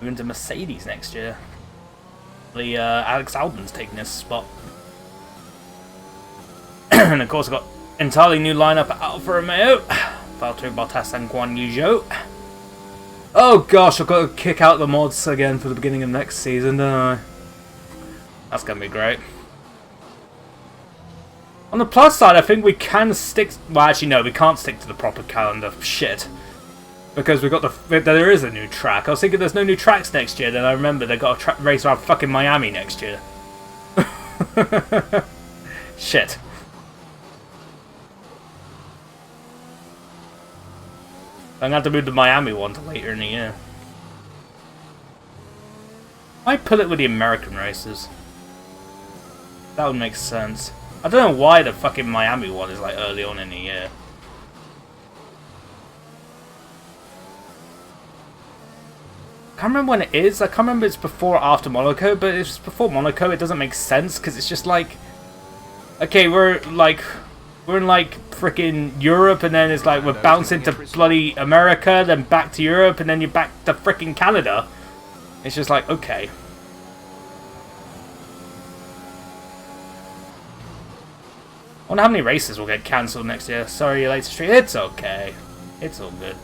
Speaker 1: Moving to Mercedes next year. Alex Albon's taking his spot. And of course, I've got entirely new lineup at Alfa Romeo. Valtteri Bottas and Guan Yu Zhou. Oh gosh, I've got to kick out the mods again for the beginning of next season, don't I? That's going to be great. On the plus side, I think we can stick... Well, actually, no, we can't stick to the proper calendar. Shit. Because we got there is a new track. I was thinking there's no new tracks next year, then I remember they got a race around fucking Miami next year. Shit. I'm going to have to move the Miami one to later in the year. I put it with the American races. That would make sense. I don't know why the fucking Miami one is early on in the year. I can't remember when it is. I can't remember if it's before or after Monaco, but if it's before Monaco, it doesn't make sense because it's just okay, we're in frickin' Europe, and then it's we're bouncing to bloody America, then back to Europe, and then you're back to frickin' Canada. It's just okay. I wonder how many races will get cancelled next year. Sorry, you're late to stream. It's okay. It's all good.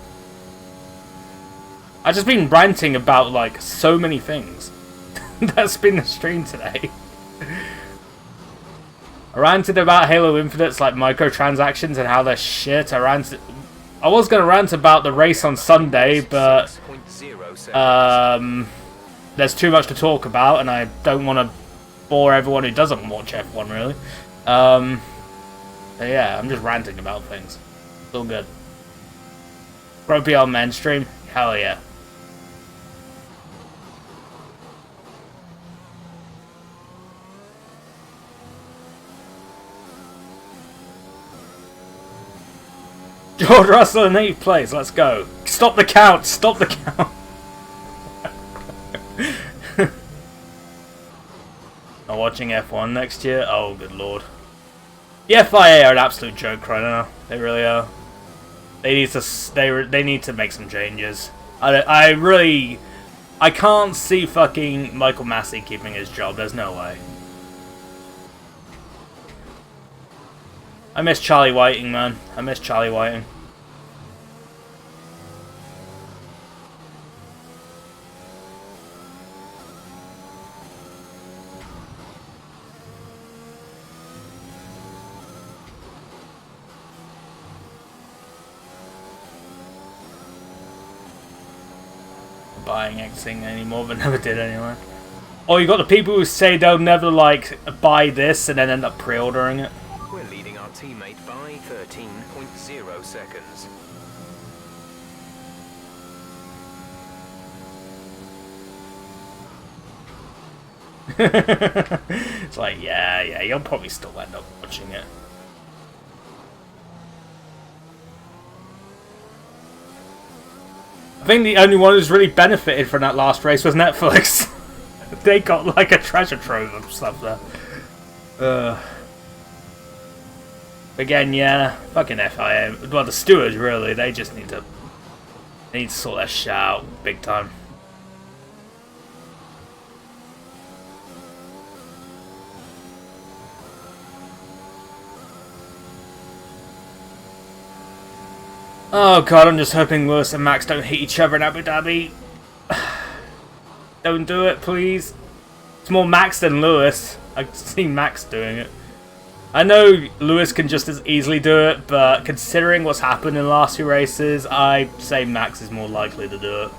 Speaker 1: I've just been ranting about so many things. That's been the stream today. I ranted about Halo Infinite's microtransactions and how they're shit. I was going to rant about the race on Sunday, but there's too much to talk about, and I don't want to for everyone who doesn't watch F1, really. But yeah, I'm just ranting about things. It's all good. Grumpy old man stream? Hell yeah. George Russell in 8th place, let's go. Stop the count, stop the count. Not watching F1 next year? Oh, good lord. The FIA are an absolute joke right now. They really are. They need to make some changes. I can't see fucking Michael Massey keeping his job. There's no way. I miss Charlie Whiting, man. I miss Charlie Whiting. Buying anything anymore, but never did anyway. Oh, you got the people who say they'll never like buy this and then end up pre-ordering it.
Speaker 4: We're leading our teammate by 13.0 seconds.
Speaker 1: It's like, yeah, you'll probably still end up watching it. I think the only one who's really benefited from that last race was Netflix. They got like a treasure trove of stuff there. Again, yeah, fucking FIA. Well, the stewards really, they just need to sort their shit out big time. Oh god, I'm just hoping Lewis and Max don't hit each other in Abu Dhabi. Don't do it, please. It's more Max than Lewis. I've seen Max doing it. I know Lewis can just as easily do it, but considering what's happened in the last few races, I say Max is more likely to do it.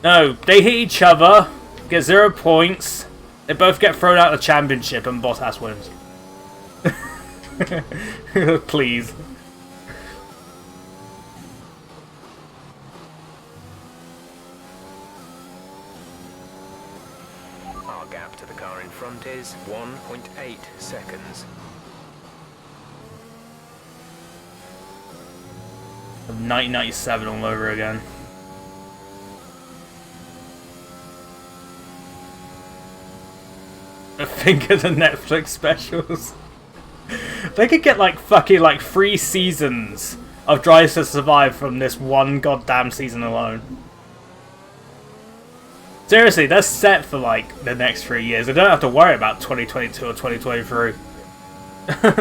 Speaker 1: No, they hit each other, get 0 points. They both get thrown out of the championship and Bottas wins. Please.
Speaker 4: Our gap to the car in front is 1.8 seconds.
Speaker 1: 1997 all over again. Think of the Netflix specials. They could get like fucking like 3 seasons of Drive to Survive from this one goddamn season alone. Seriously, they're set for like the next 3 years. They don't have to worry about 2022 or 2023.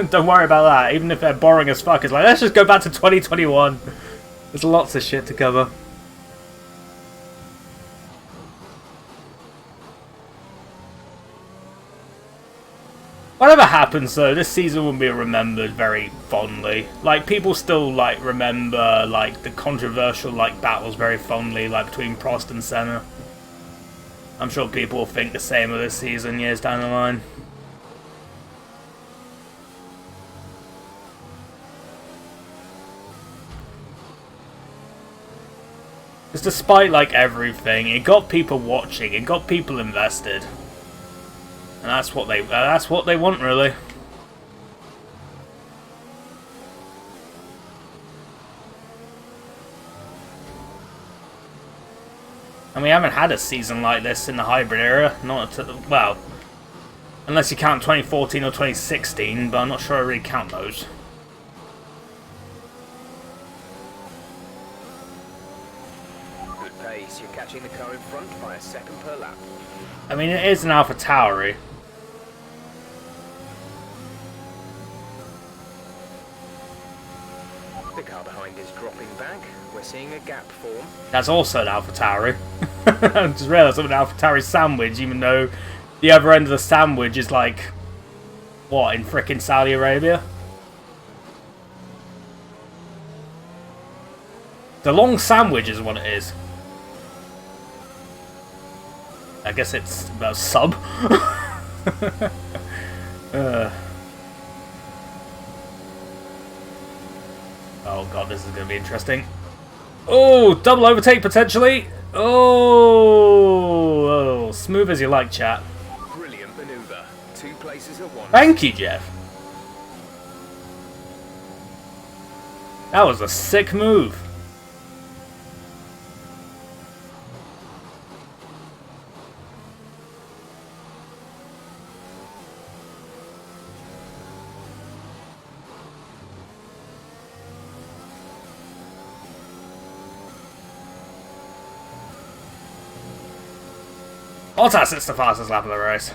Speaker 1: Don't worry about that. Even if they're boring as fuck, it's like, let's just go back to 2021. There's lots of shit to cover. Whatever happens though, this season will be remembered very fondly. Like, people still like remember like the controversial like battles very fondly, like between Prost and Senna. I'm sure people will think the same of this season years down the line. Because despite like everything, it got people watching, it got people invested. And that's what they want, really. And we haven't had a season like this in the hybrid era. Well, unless you count 2014 or 2016, but I'm not sure I really count those.
Speaker 4: Good pace. You're catching the car in front by a second per lap.
Speaker 1: I mean, it is an Alpha Tauri.
Speaker 4: The car behind is dropping back. We're seeing a gap form.
Speaker 1: That's also an Alpha Tauri. I just realised I'm an Alpha Tauri sandwich, even though the other end of the sandwich is like, what, in frickin' Saudi Arabia? The long sandwich is what it is. I guess it's about sub. Oh god, this is going to be interesting. Oh, double overtake potentially. Oh, smooth as you like, chat.
Speaker 4: Brilliant maneuver. 2 places at once.
Speaker 1: Thank you, Jeff. That was a sick move. Bottas, it's the fastest lap of the race.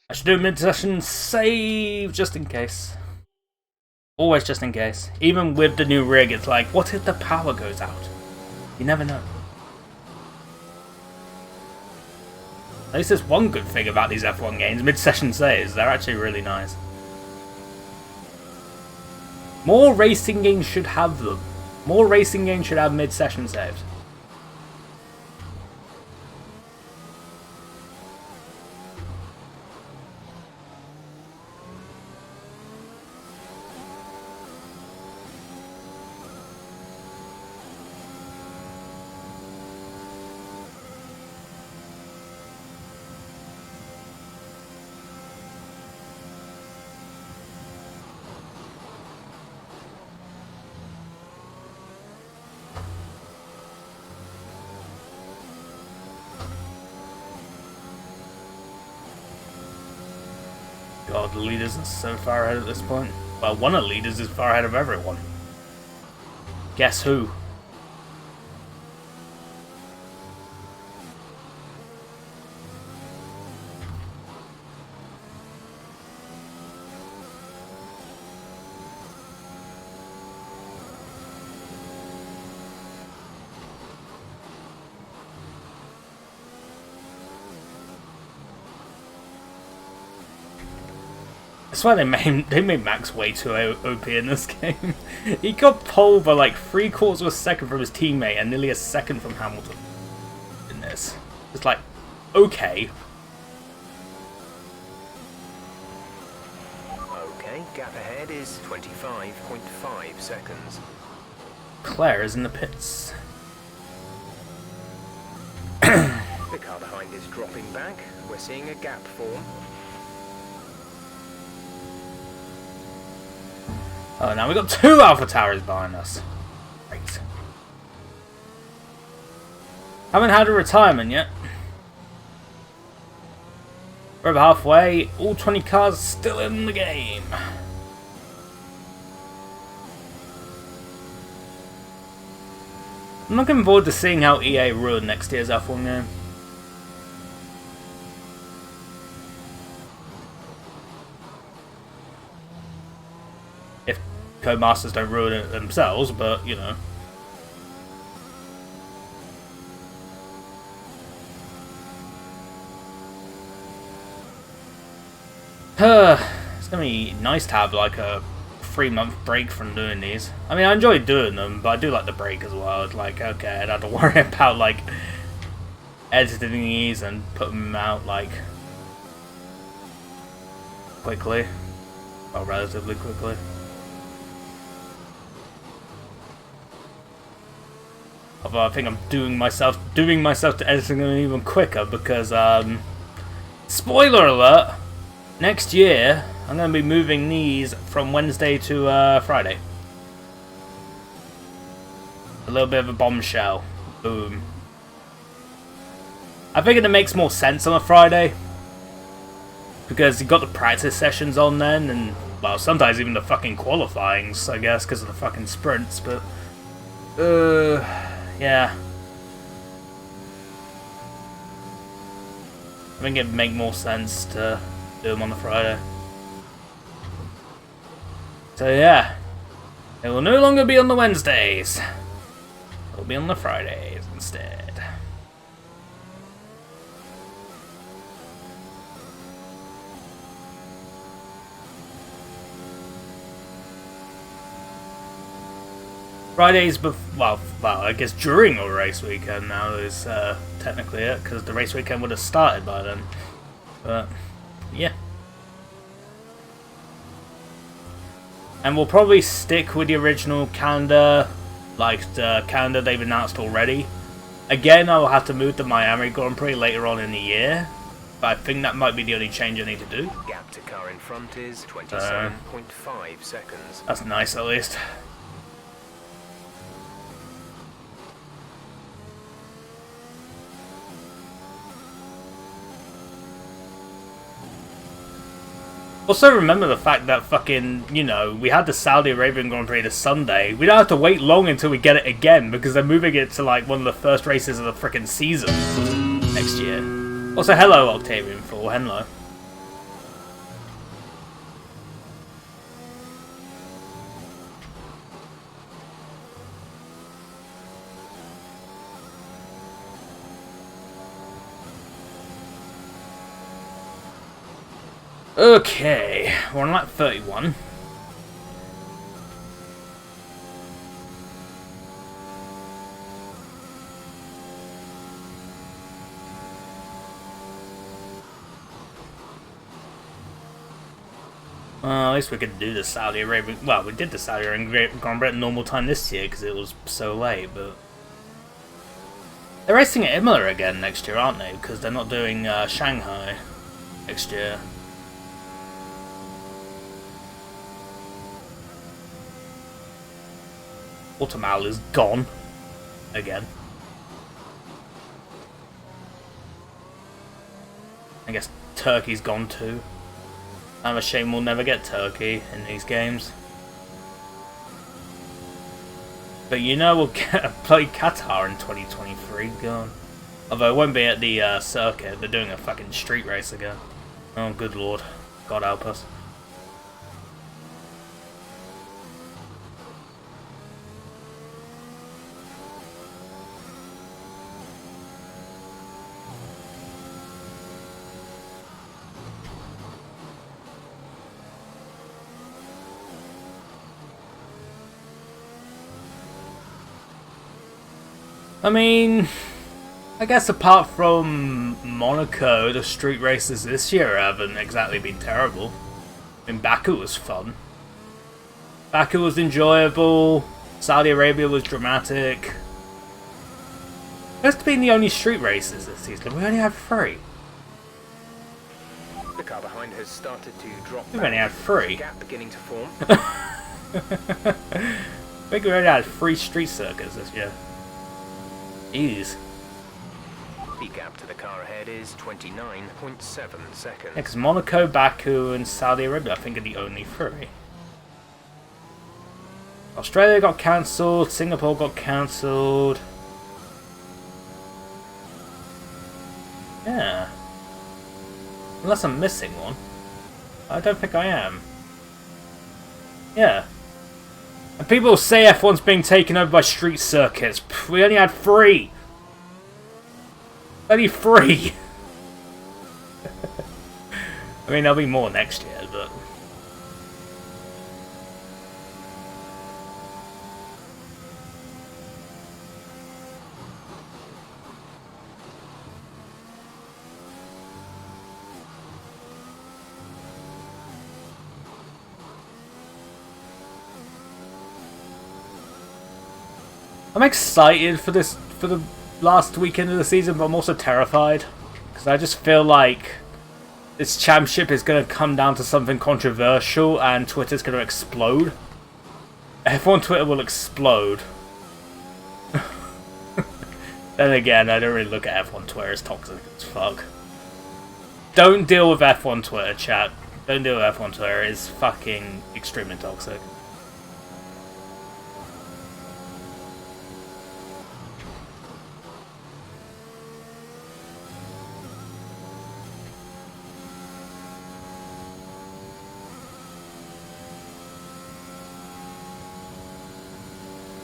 Speaker 1: I should do a mid-session save just in case. Always just in case. Even with the new rig, it's like, what if the power goes out? You never know. At least there's one good thing about these F1 games, mid-session saves. They're actually really nice. More racing games should have them. More racing games should have mid-session saves. God, the leaders are so far ahead at this point. Well, one of the leaders is far ahead of everyone. Guess who? I swear they made Max way too OP in this game. He got pole by like 3/4 of a second from his teammate and nearly a second from Hamilton in this. It's like, okay.
Speaker 4: Okay, gap ahead is 25.5 seconds.
Speaker 1: Claire is in the pits.
Speaker 4: The car behind is dropping back. We're seeing a gap form.
Speaker 1: Oh, now we've got 2 Alpha Towers behind us. Great. Haven't had a retirement yet. We're about halfway. All 20 cars still in the game. I'm looking forward to seeing how EA ruin next year's F1 game. If Codemasters don't ruin it themselves, but you know. It's gonna be nice to have like a 3-month break from doing these. I mean, I enjoy doing them, but I do like the break as well. It's like, okay, I don't have to worry about like editing these and putting them out like quickly, or relatively quickly. Although I think I'm doing myself to editing them even quicker because spoiler alert, next year I'm going to be moving these from Wednesday to Friday. A little bit of a bombshell. Boom. I figured it makes more sense on a Friday because you've got the practice sessions on then, and well, sometimes even the fucking qualifyings, I guess, because of the fucking sprints, but yeah. I think it'd make more sense to do them on the Friday. So yeah, it will no longer be on the Wednesdays. It will be on the Fridays instead. Fridays, well, I guess during a race weekend now is technically it, because the race weekend would have started by then. But, yeah. And we'll probably stick with the original calendar, like the calendar they've announced already. Again, I will have to move the Miami Grand Prix later on in the year, but I think that might be the only change I need to do.
Speaker 4: Gap to car in front is 27.5 seconds.
Speaker 1: That's nice, at least. Also remember the fact that fucking, you know, we had the Saudi Arabian Grand Prix this Sunday. We don't have to wait long until we get it again, because they're moving it to like one of the first races of the frickin' season next year. Also, hello Octavian Fool, hello. Okay, we're on lap 31. Well, at least we could do the Saudi Arabian... Well, we did the Saudi Arabian Grand Prix at normal time this year because it was so late, but... They're racing at Imola again next year, aren't they? Because they're not doing Shanghai next year. Automal is gone. Again. I guess Turkey's gone too. I'm a shame we'll never get Turkey in these games. But you know we'll play Qatar in 2023, God. Although it won't be at the circuit, they're doing a fucking street race again. Oh good lord. God help us. I mean, I guess apart from Monaco, the street races this year haven't exactly been terrible. I mean, Baku was fun. Baku was enjoyable. Saudi Arabia was dramatic. That's been the only street races this season. We only had 3.
Speaker 4: The car behind has started to drop.
Speaker 1: We've only had 3.
Speaker 4: Gap beginning to form.
Speaker 1: I think we only had 3 street circuits this year. Jeez.
Speaker 4: The gap to the car ahead is 29.7 seconds.
Speaker 1: Yeah, because Monaco, Baku, and Saudi Arabia, I think, are the only 3. Australia got cancelled, Singapore got cancelled. Yeah. Unless I'm missing one. I don't think I am. Yeah. And people say F1's being taken over by street circuits. Pff, we only had 3. Only 3. I mean, there'll be more next year, but... I'm excited for this, for the last weekend of the season, but I'm also terrified. Because I just feel like this championship is going to come down to something controversial and Twitter's going to explode. F1 Twitter will explode. Then again, I don't really look at F1 Twitter as toxic as fuck. Don't deal with F1 Twitter, chat. Don't deal with F1 Twitter. It's fucking extremely toxic.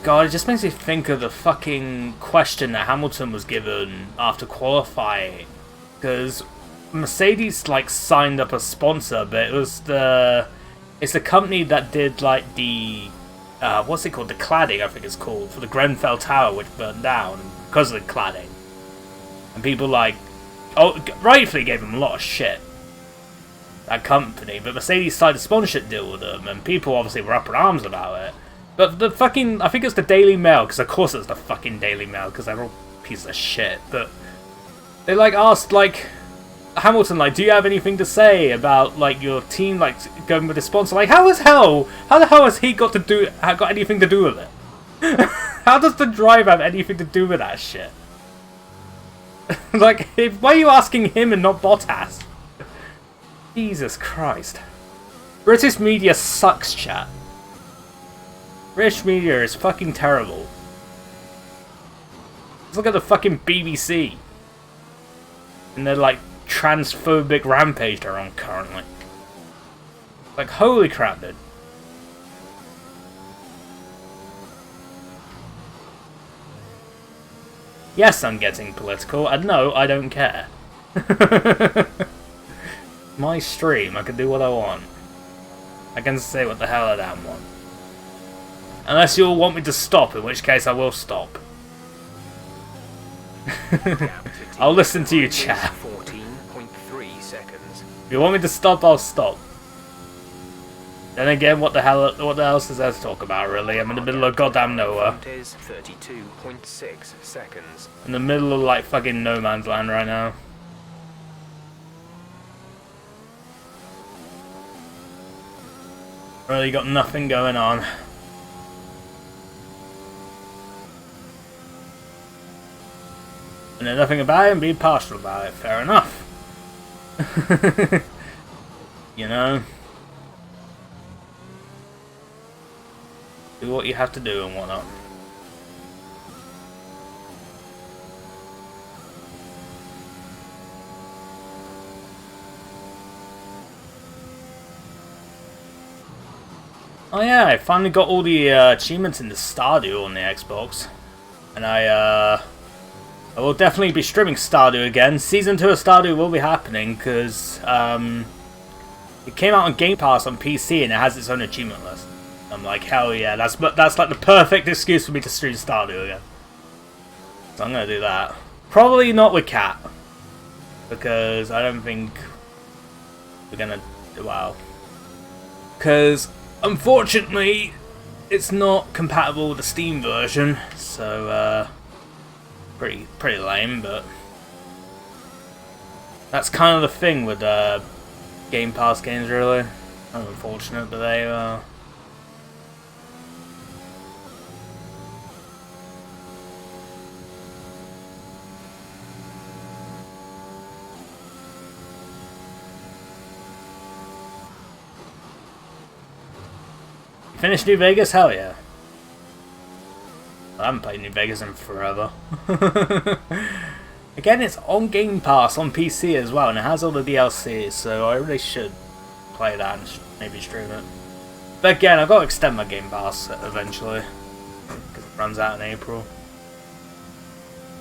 Speaker 1: God, it just makes me think of the fucking question that Hamilton was given after qualifying. Because Mercedes, like, signed up a sponsor, but it was it's the company that did, like, the, what's it called? The cladding, I think it's called, for the Grenfell Tower, which burned down because of the cladding. And people, like, rightfully gave them a lot of shit. That company, but Mercedes signed a sponsorship deal with them, and people obviously were up in arms about it. But the fucking, I think it's the Daily Mail, because of course it's the fucking Daily Mail, because they're all pieces of shit, but they, like, asked, like, Hamilton, like, do you have anything to say about, like, your team, like, going with a sponsor? Like, how the hell has he got anything to do with it? How does the driver have anything to do with that shit? Like, why are you asking him and not Bottas? Jesus Christ. British media sucks, chat. British media is fucking terrible. Let's look at the fucking BBC. And they're, like, transphobic rampage they're on currently. Like, holy crap, dude. Yes, I'm getting political, and no, I don't care. My stream, I can do what I want. I can say what the hell I damn want. Unless you all want me to stop, in which case I will stop. I'll listen to you, chat.
Speaker 4: 14.3 seconds.
Speaker 1: If you want me to stop, I'll stop. Then again, what else is there to talk about, really? I'm in the middle of goddamn nowhere.
Speaker 4: Is 32.6 seconds.
Speaker 1: In the middle of, like, fucking no man's land right now. Really got nothing going on. And know nothing about it and be partial about it. Fair enough. You know? Do what you have to do and whatnot. Oh yeah, I finally got all the achievements in the Stardew on the Xbox. And I will definitely be streaming Stardew again. Season 2 of Stardew will be happening because it came out on Game Pass on PC and it has its own achievement list. I'm like, hell yeah, that's like the perfect excuse for me to stream Stardew again. So I'm gonna do that. Probably not with Cat, because I don't think we're gonna do well. Because unfortunately, it's not compatible with the Steam version, so pretty lame. But that's kind of the thing with Game Pass games, really. Unfortunate, but they are. Finished New Vegas? Hell yeah. I haven't played New Vegas in forever. Again, it's on Game Pass on PC as well, and it has all the DLCs, so I really should play that and maybe stream it. But again, I've got to extend my Game Pass eventually, because it runs out in April.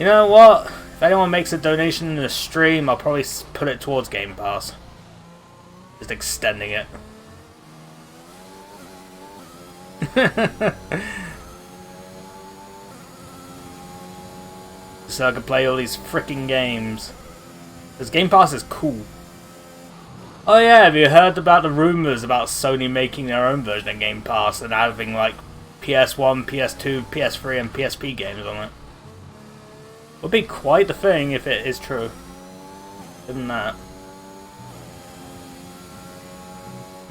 Speaker 1: You know what? If anyone makes a donation in the stream, I'll probably put it towards Game Pass. Just extending it. So I can play all these freaking games. Because Game Pass is cool. Oh yeah, have you heard about the rumours about Sony making their own version of Game Pass and having like PS1, PS2, PS3 and PSP games on it? Would be quite the thing if it is true. Isn't that?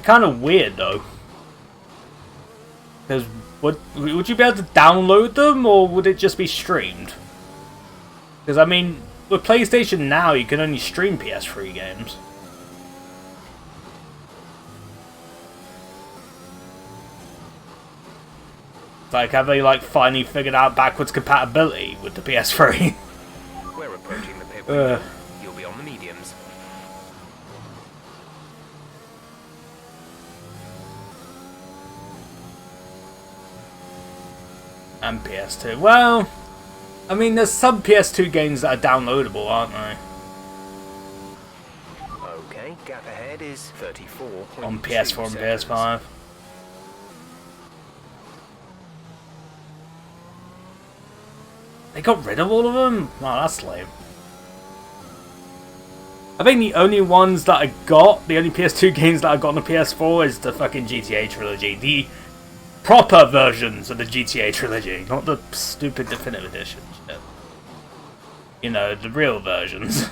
Speaker 1: Kind of weird though. Because would you be able to download them, or would it just be streamed? Because, I mean, with PlayStation Now, you can only stream PS3 games. Like, have they, like, finally figured out backwards compatibility with the PS3?
Speaker 4: We're approaching the pit window. You'll be on the mediums.
Speaker 1: And PS2. Well, I mean, there's some PS2 games that are downloadable, aren't they?
Speaker 4: Okay, gap ahead is 34.2
Speaker 1: On PS4 and
Speaker 4: seconds.
Speaker 1: PS5. They got rid of all of them? Oh, that's lame. I think the only ones that I got, the only PS2 games that I got on the PS4 is the fucking GTA trilogy. The proper versions of the GTA trilogy, not the stupid definitive edition shit. You know, the real versions.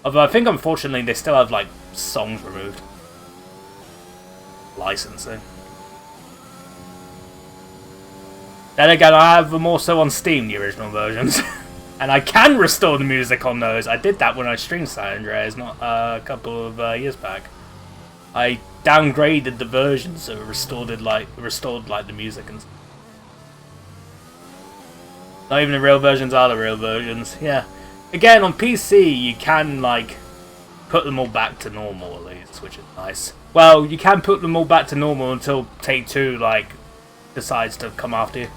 Speaker 1: Although I think unfortunately they still have, like, songs removed. Licensing. Then again, I have them also on Steam, the original versions. And I can restore the music on those. I did that when I streamed San Andreas not a couple of years back. I downgraded the version so it restored like the music and stuff. Not even the real versions are the real versions. Yeah. Again, on PC you can like put them all back to normal at least, which is nice. Well, you can put them all back to normal until Take-Two like decides to come after you.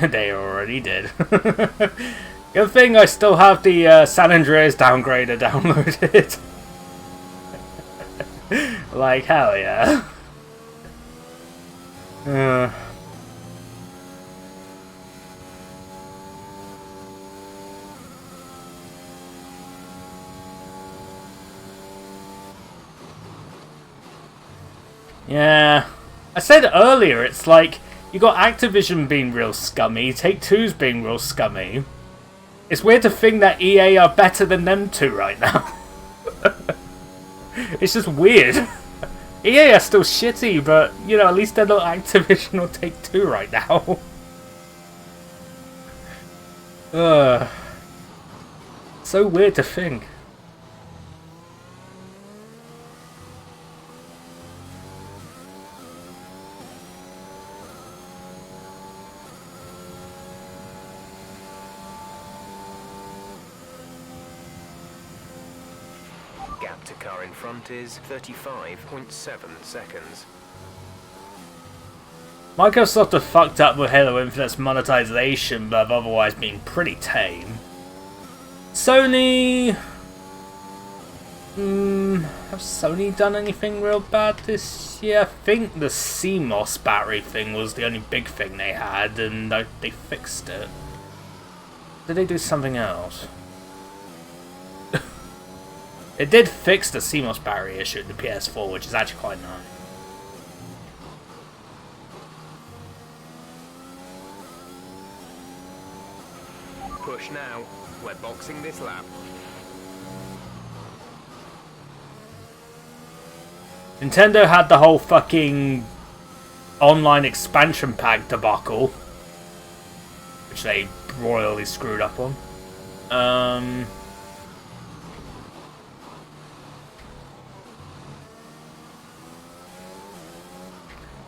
Speaker 1: They already did. Good thing I still have the San Andreas downgrader downloaded. Like, hell yeah. Yeah. I said earlier, it's like, you got Activision being real scummy, Take-Two's being real scummy. It's weird to think that EA are better than them two right now. It's just weird. EA are still shitty, but, you know, at least they're not Activision or Take-Two right now. So weird to think.
Speaker 4: Gap to car in front is 35.7 seconds.
Speaker 1: Microsoft have fucked up with Halo Infinite's monetization, but have otherwise been pretty tame. Sony... have Sony done anything real bad this year? I think the CMOS battery thing was the only big thing they had, and they fixed it. Did they do something else? It did fix the CMOS battery issue in the PS4, which is actually quite nice.
Speaker 4: Push now. We're boxing this lap.
Speaker 1: Nintendo had the whole fucking online expansion pack debacle, which they royally screwed up on.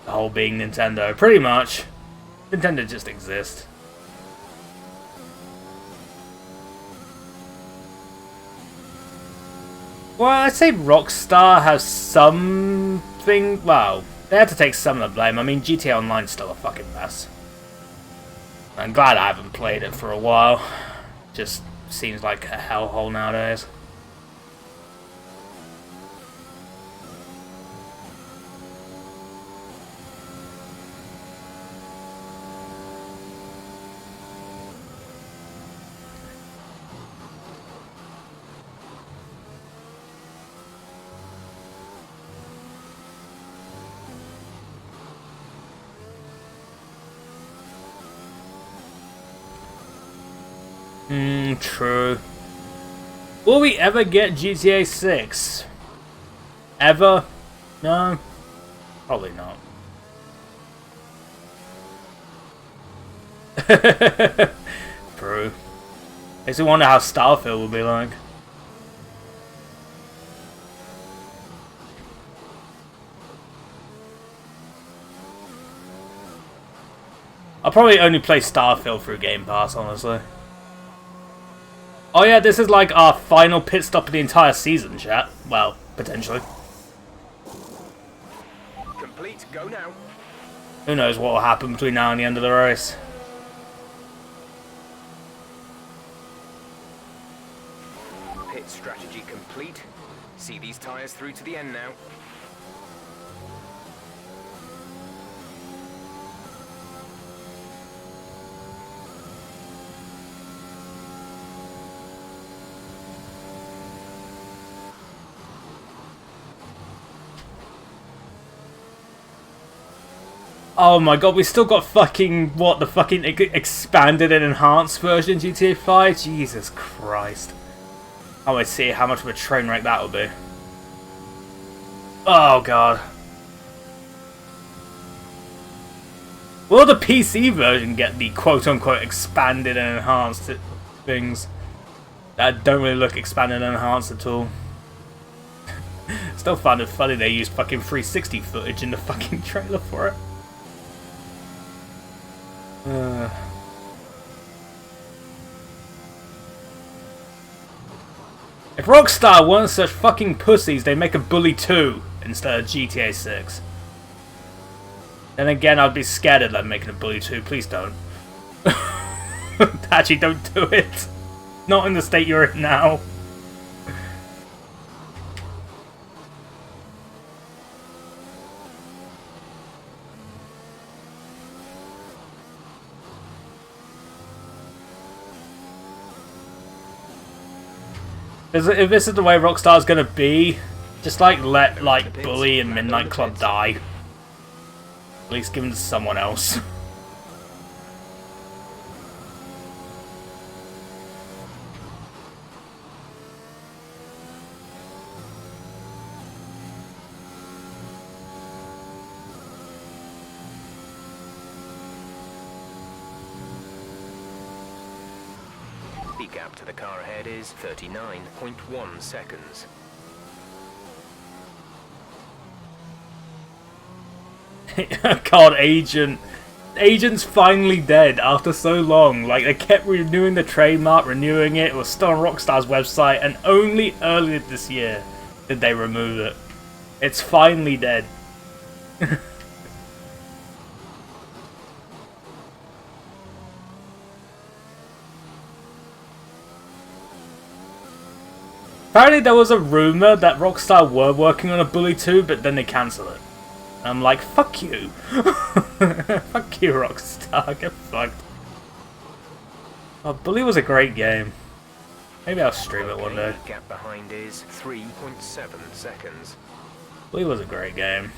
Speaker 1: The whole being Nintendo. Pretty much. Nintendo just exists. Well, I'd say Rockstar has something... Well, they had to take some of the blame. I mean, GTA Online's still a fucking mess. I'm glad I haven't played it for a while. Just seems like a hellhole nowadays. True. Will we ever get GTA 6? Ever? No? Probably not. True. Makes me wonder how Starfield will be like. I'll probably only play Starfield through Game Pass, honestly. Oh yeah, this is like our final pit stop of the entire season, chat. Well, potentially.
Speaker 4: Complete, go now.
Speaker 1: Who knows what will happen between now and the end of the race.
Speaker 4: Pit strategy complete. See these tyres through to the end now.
Speaker 1: Oh my god, we still got fucking, what, the fucking expanded and enhanced version of GTA 5? Jesus Christ. I want to see how much of a train wreck that will be. Oh god. Will the PC version get the quote-unquote expanded and enhanced things? That don't really look expanded and enhanced at all. Still found it funny they used fucking 360 footage in the fucking trailer for it. If Rockstar weren't such fucking pussies, they'd make a Bully 2 instead of GTA 6. Then again, I'd be scared of them making a Bully 2. Please don't. Actually, don't do it. Not in the state you're in now. If this is the way Rockstar's gonna be, just let Bully and Midnight Club die. At least give them to someone else.
Speaker 4: The gap to the car ahead is 39.1 seconds.
Speaker 1: God, Agent's finally dead after so long. Like, they kept renewing the trademark, renewing it. It was still on Rockstar's website, and only earlier this year did they remove it. It's finally dead. Apparently there was a rumour that Rockstar were working on a Bully 2, but then they cancelled it. And I'm like, fuck you. Fuck you, Rockstar. Get fucked. Oh, Bully was a great game. Maybe I'll stream it one day.
Speaker 4: Gap behind is 3.7 seconds.
Speaker 1: Bully was a great game.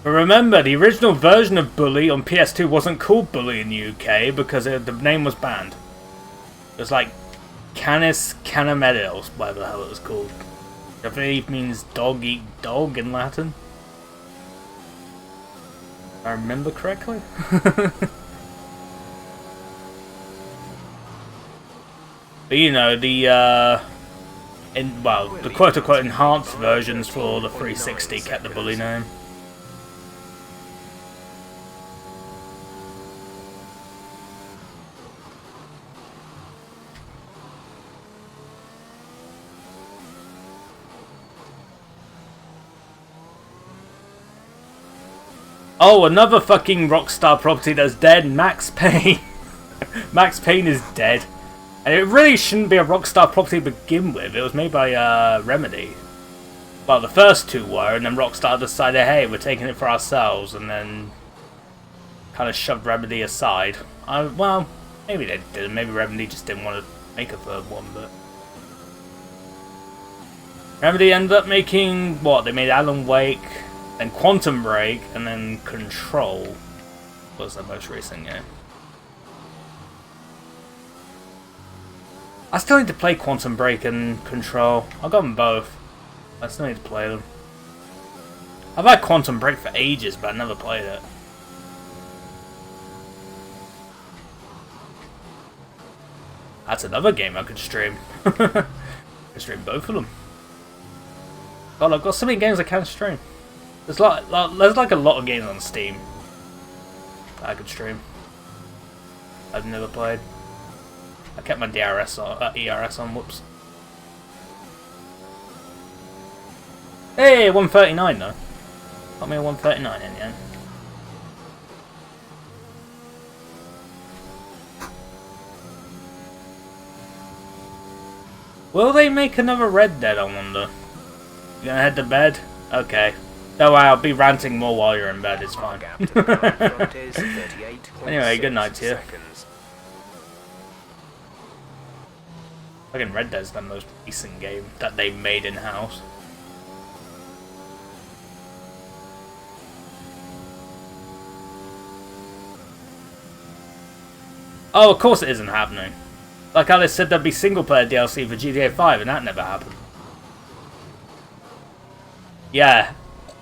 Speaker 1: But remember, the original version of Bully on PS2 wasn't called Bully in the UK because the name was banned. It was like Canis Canamedes, whatever the hell it was called. I believe means dog eat dog in Latin. If I remember correctly. But you know, the quote-unquote enhanced versions for the 360 kept the Bully name. Oh, another fucking Rockstar property that's dead, Max Payne. Max Payne is dead. And it really shouldn't be a Rockstar property to begin with. It was made by Remedy. Well, the first two were, and then Rockstar decided, hey, we're taking it for ourselves, and then kind of shoved Remedy aside. Well, maybe they didn't. Maybe Remedy just didn't want to make a third one, but... Remedy ended up making, what, they made Alan Wake... Then Quantum Break, and then Control was the most recent game. I still need to play Quantum Break and Control. I've got them both. I still need to play them. I've had Quantum Break for ages, but I never played it. That's another game I could stream. I could stream both of them. God, I've got so many games I can't stream. There's like a lot of games on Steam that I could stream. I've never played. I kept my ERS on. Whoops. Hey, 139 though. Got me a 139 in the end. Will they make another Red Dead, I wonder? You gonna head to bed? Okay. Don't worry, I'll be ranting more while you're in bed, it's fine. Anyway, good night to you. Fucking Red Dead's the most recent game that they made in-house. Oh, of course it isn't happening. Like how they said there'd be single-player DLC for GTA 5, and that never happened. Yeah,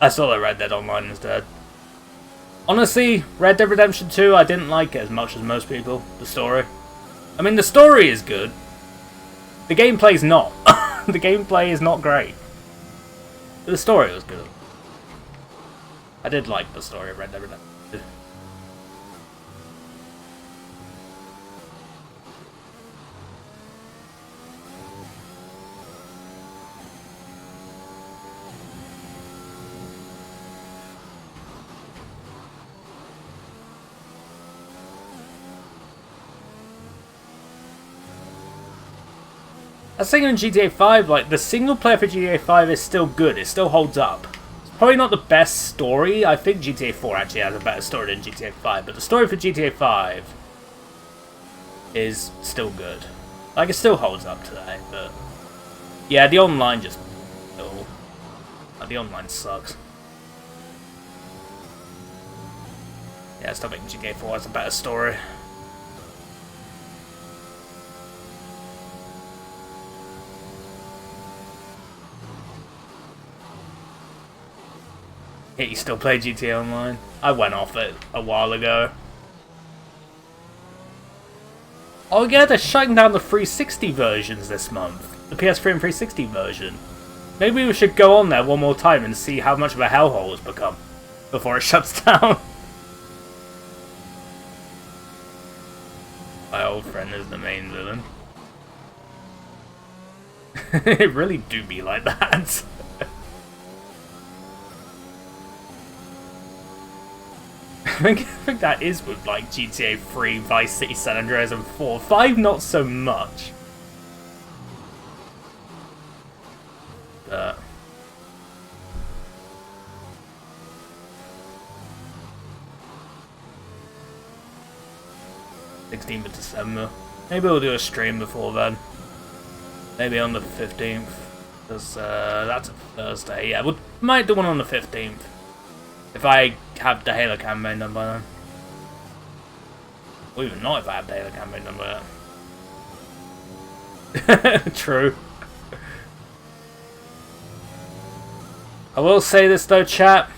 Speaker 1: I saw that Red Dead Online instead. Honestly, Red Dead Redemption 2, I didn't like it as much as most people. The story. I mean, the story is good. The gameplay's not. The gameplay is not great. But the story was good. I did like the story of Red Dead Redemption 2. I was thinking in GTA 5, like, the single player for GTA 5 is still good, it still holds up. It's probably not the best story. I think GTA 4 actually has a better story than GTA 5, but the story for GTA 5 is still good. Like, it still holds up today, but yeah, the online just... Oh, like, the online sucks. Yeah, I still think GTA 4 has a better story. Yeah, you still play GTA Online? I went off it a while ago. Oh yeah, they're shutting down the 360 versions this month. The PS3 and 360 version. Maybe we should go on there one more time and see how much of a hellhole it's become before it shuts down. My old friend is the main villain. It really do be like that. I think that is with like GTA 3, Vice City, San Andreas, and 4. 5 not so much. But 16th of December. Maybe we'll do a stream before then. Maybe on the 15th. Because that's a Thursday. Yeah, we might do one on the 15th. If I have the Halo campaign done by then. Or even not if I have the Halo campaign done by then. True. I will say this though, chat.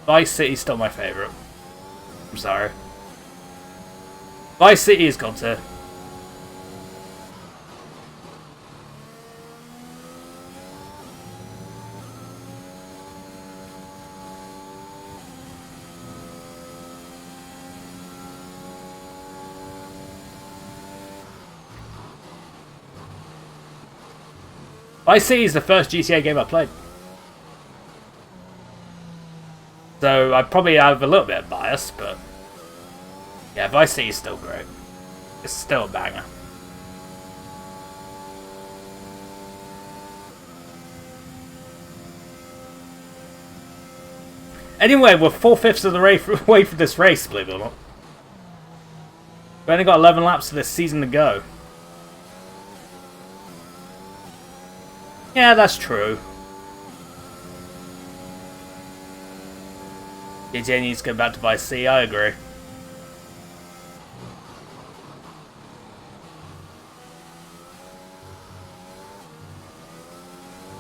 Speaker 1: Vice City's still my favourite. I'm sorry. Vice City has got to. Vice City is the first GTA game I played. So I probably have a little bit of bias, but yeah, Vice City is still great. It's still a banger. Anyway, we're 4/5 of the way for this race, believe it or not. We've only got 11 laps of this season to go. Yeah, that's true. GTA needs to go back to Vice City, I agree.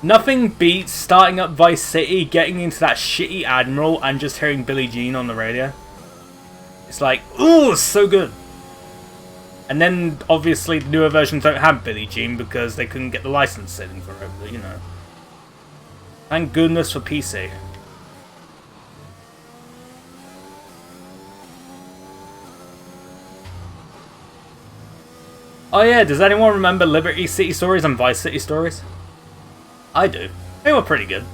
Speaker 1: Nothing beats starting up Vice City, getting into that shitty Admiral, and just hearing Billie Jean on the radio. It's like, ooh, it's so good. And then, obviously, the newer versions don't have Billie Jean because they couldn't get the licensing for it, but, you know. Thank goodness for PC. Oh yeah, does anyone remember Liberty City Stories and Vice City Stories? I do. They were pretty good.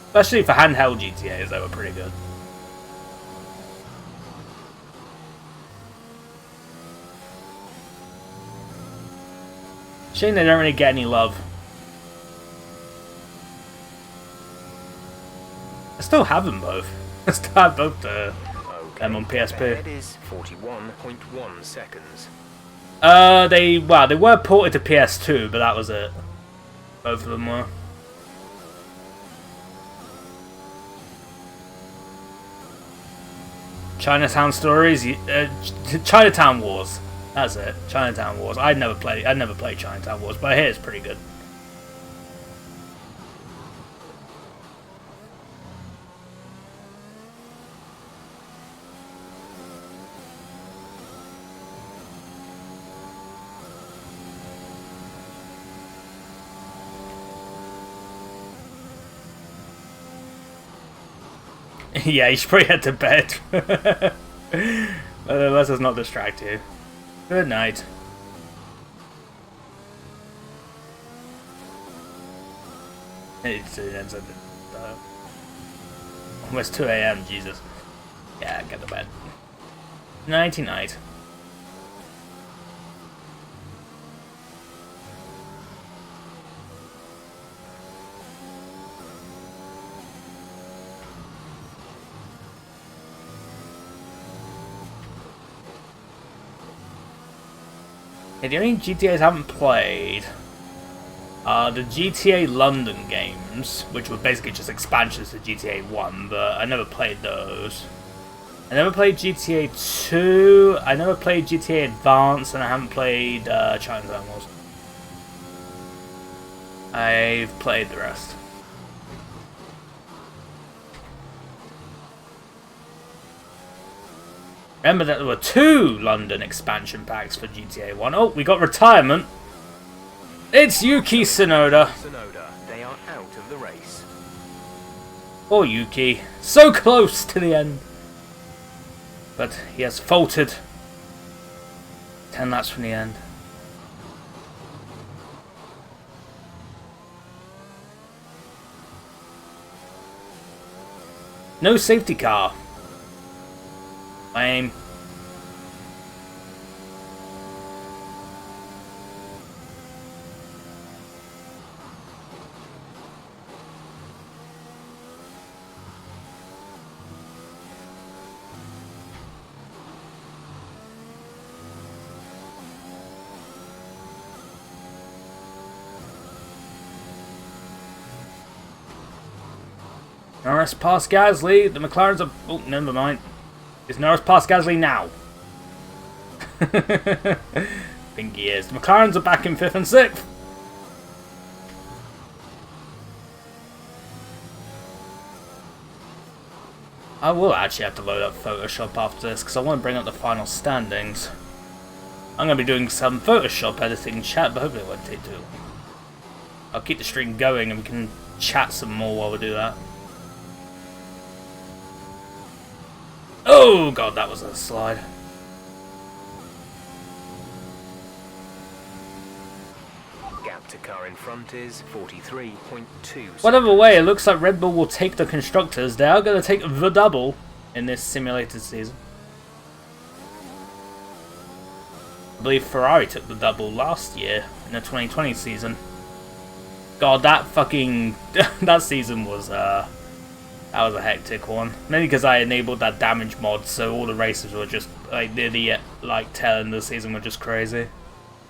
Speaker 1: Especially for handheld GTAs, they were pretty good. Shame they don't really get any love. I still have them both. I still have both them on PSP.
Speaker 4: It is 41.1 seconds.
Speaker 1: They were ported to PS2, but that was it. Both of them were. Chinatown Stories, Chinatown Wars. That's it. Chinatown Wars. I'd never played Chinatown Wars, but I hear it's pretty good. Yeah, you should probably head to bed. Let us not distract you. Good night. It's almost 2 AM, Jesus. Yeah, get to bed. Nighty night. The only GTAs I haven't played are the GTA London games, which were basically just expansions to GTA 1, but I never played those. I never played GTA 2, I never played GTA Advance, and I haven't played Chinatown Wars. I've played the rest. Remember that there were 2 London expansion packs for GTA 1. Oh, we got retirement. It's Yuki Tsunoda.
Speaker 4: They are out of the race.
Speaker 1: Poor Yuki. So close to the end. But he has faltered. 10 laps from the end. No safety car. Lame. Norris past Gasly. The McLarens are... Oh, never mind. Is Norris past Gasly now? Think he is. The McLarens are back in 5th and 6th. I will actually have to load up Photoshop after this because I want to bring up the final standings. I'm going to be doing some Photoshop editing chat, but hopefully it won't take too long. I'll keep the stream going and we can chat some more while we do that. Oh god, that was a slide.
Speaker 4: Gap to car in front is 43.2.
Speaker 1: Whatever way, it looks like Red Bull will take the constructors. They are going to take the double in this simulated season. I believe Ferrari took the double last year in the 2020 season. God, that fucking that season was that was a hectic one. Mainly because I enabled that damage mod, so all the races were just like near the tail end of the season were just crazy.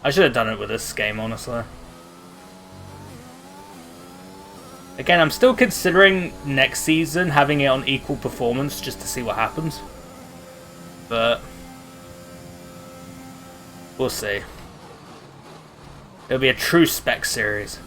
Speaker 1: I should have done it with this game, honestly. Again, I'm still considering next season having it on equal performance just to see what happens. But we'll see. It'll be a true spec series.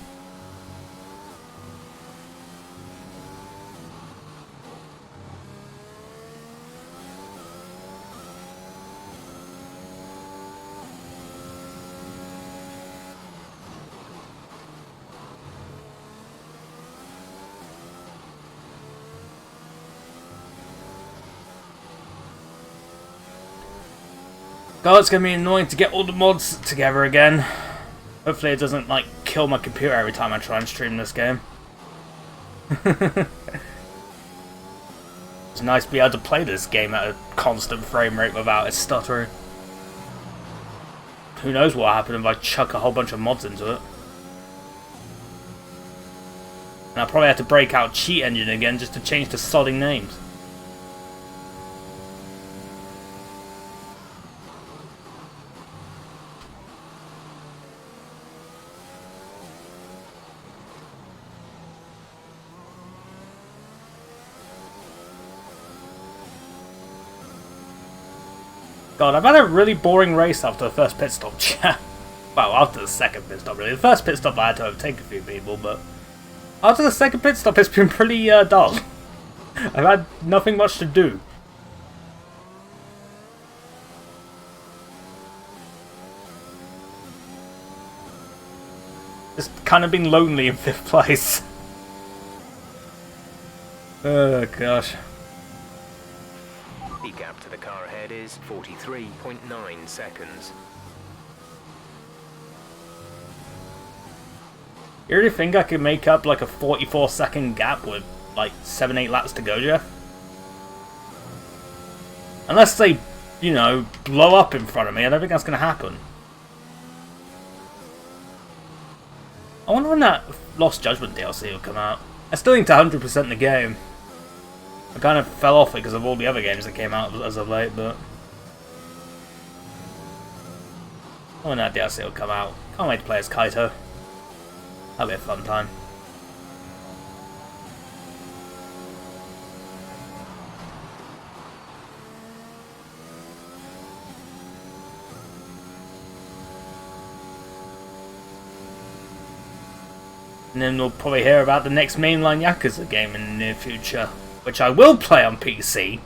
Speaker 1: God, it's gonna be annoying to get all the mods together again. Hopefully it doesn't, like, kill my computer every time I try and stream this game. It's nice to be able to play this game at a constant frame rate without it stuttering. Who knows what will happen if I chuck a whole bunch of mods into it. And I'll probably have to break out Cheat Engine again just to change the sodding names. God, I've had a really boring race after the first pit stop. Well, after the second pit stop, really. The first pit stop I had to overtake a few people, but after the second pit stop, it's been pretty dull. I've had nothing much to do. Just kind of been lonely in 5th place. Oh, gosh.
Speaker 4: The gap to the car ahead is 43.9 seconds.
Speaker 1: You really think I could make up like a 44-second gap with like 7-8 laps to go, Jeff? Unless they, you know, blow up in front of me, I don't think that's going to happen. I wonder when that Lost Judgment DLC will come out. I still need to 100% the game. I kind of fell off it because of all the other games that came out as of late, but when that DLC will come out. Can't wait to play as Kaito. That'll be a fun time. And then we'll probably hear about the next mainline Yakuza game in the near future, which I will play on PC,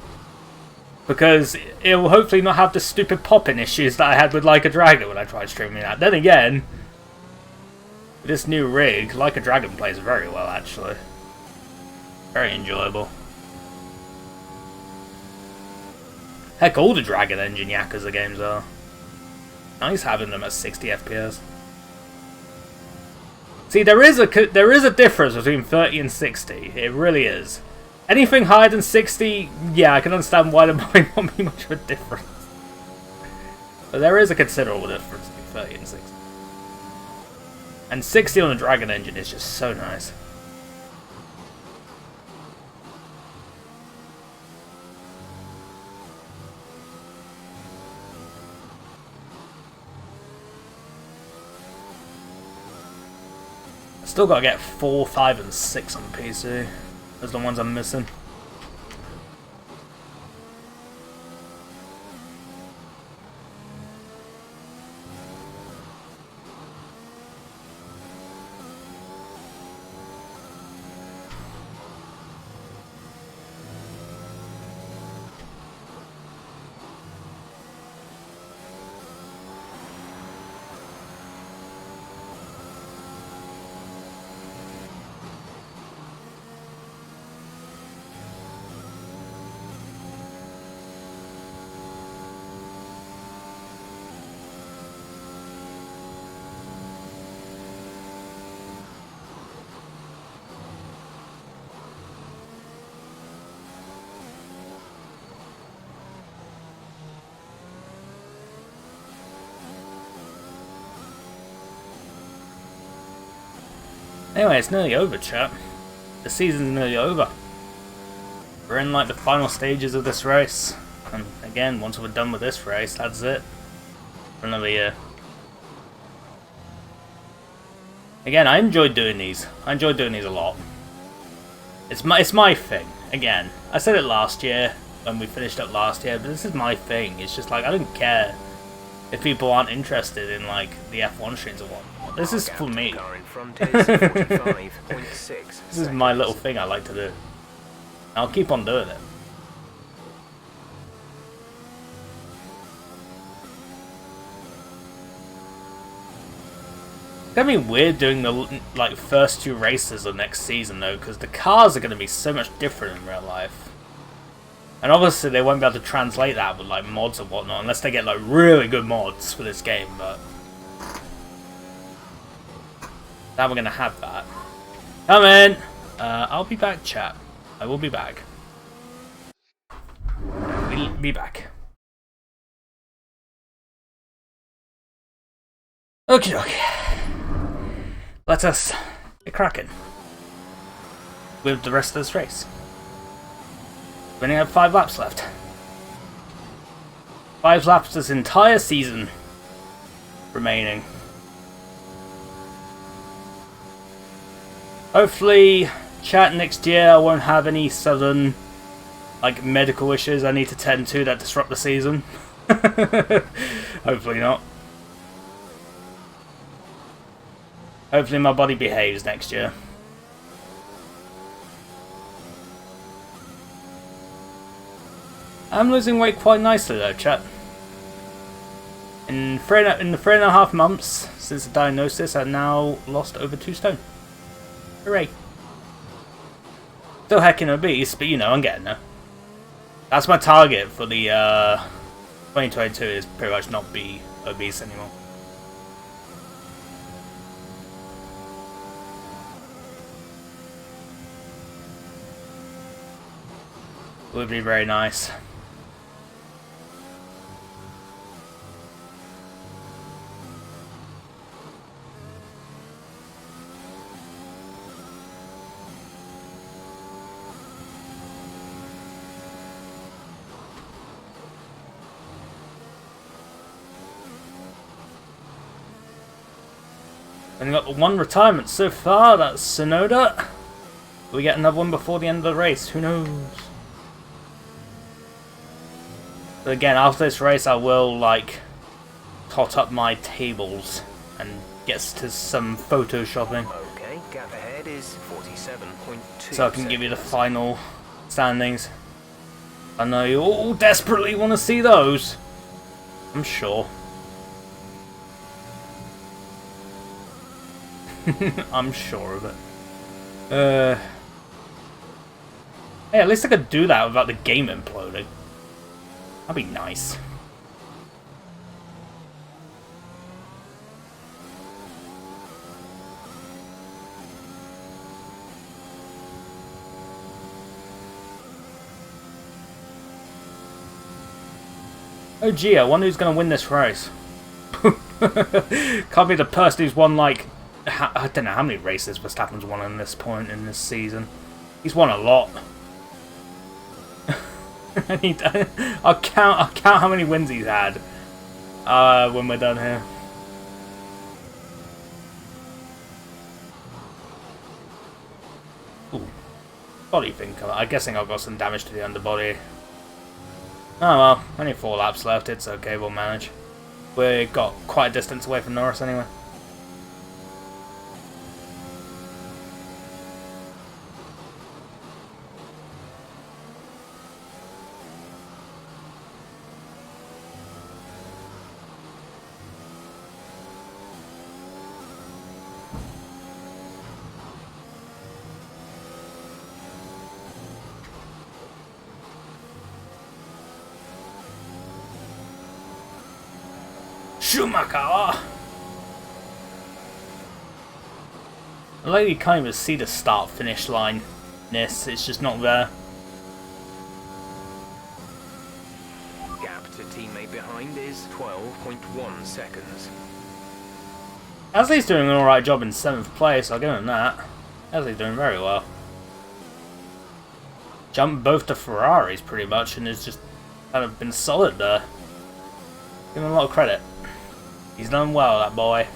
Speaker 1: because it will hopefully not have the stupid pop-in issues that I had with Like a Dragon when I tried streaming that. Then again, with this new rig, Like a Dragon plays very well, actually. Very enjoyable. Heck, all the Dragon Engine Yakuza games are. Nice having them at 60 FPS. See, there is a difference between 30 and 60. It really is. Anything higher than 60, yeah, I can understand why there might not be much of a difference. But there is a considerable difference between 30 and 60. And 60 on the Dragon Engine is just so nice. Still gotta get 4, 5, and 6 on PC. Those are the ones I'm missing. Anyway, it's nearly over, chat. The season's nearly over. We're in like the final stages of this race. And again, once we're done with this race, that's it. For another year. Again, I enjoy doing these. I enjoy doing these a lot. It's my thing. Again, I said it last year when we finished up last year, but this is my thing. It's just like, I don't care if people aren't interested in like the F1 streams or whatnot. This is for me. This is my little thing I like to do. I'll keep on doing it. It's gonna be weird doing the like first 2 races of next season though, because the cars are gonna be so much different in real life. And obviously they won't be able to translate that with like mods and whatnot unless they get like really good mods for this game, but now we're gonna have that. Come in! I'll be back, chat. I will be back. We'll be back. Okie dokie. Let us get cracking with the rest of this race. We only have 5 laps left. 5 laps this entire season remaining. Hopefully, chat, next year I won't have any sudden like medical issues I need to tend to that disrupt the season. Hopefully not. Hopefully my body behaves next year. I'm losing weight quite nicely though, chat. In the 3.5 months since the diagnosis, I've now lost over 2 stone. Hooray. Still heckin' obese, but you know, I'm getting there. That's my target for the 2022, is pretty much not be obese anymore. Would be very nice. Only got the 1 retirement so far, that's Sonoda. Will we get another one before the end of the race? Who knows? But again, after this race I will like tot up my tables and get to some photoshopping.
Speaker 4: Okay, gap ahead is 47.2.
Speaker 1: So I can give you the final standings. I know you all desperately want to see those. I'm sure. I'm sure of it. Hey, at least I could do that without the game imploding. That'd be nice. Oh gee, I wonder who's going to win this race. Can't be the person who's won like... I don't know how many races Verstappen's won at this point in this season. He's won a lot. I'll count how many wins he's had when we're done here. Ooh. Body thing. I'm guessing I've got some damage to the underbody. Oh well, only 4 laps left, it's okay, we'll manage. We've got quite a distance away from Norris anyway. Schumacher! I like you can't even see the start-finish line. It's just not there.
Speaker 4: Gap to teammate behind is 12.1 seconds.
Speaker 1: Gasly's doing an alright job in 7th place, I'll give him that. Gasly's doing very well. Jumped both the Ferraris pretty much and has just kind of been solid there. Give him a lot of credit. He's done well, that boy.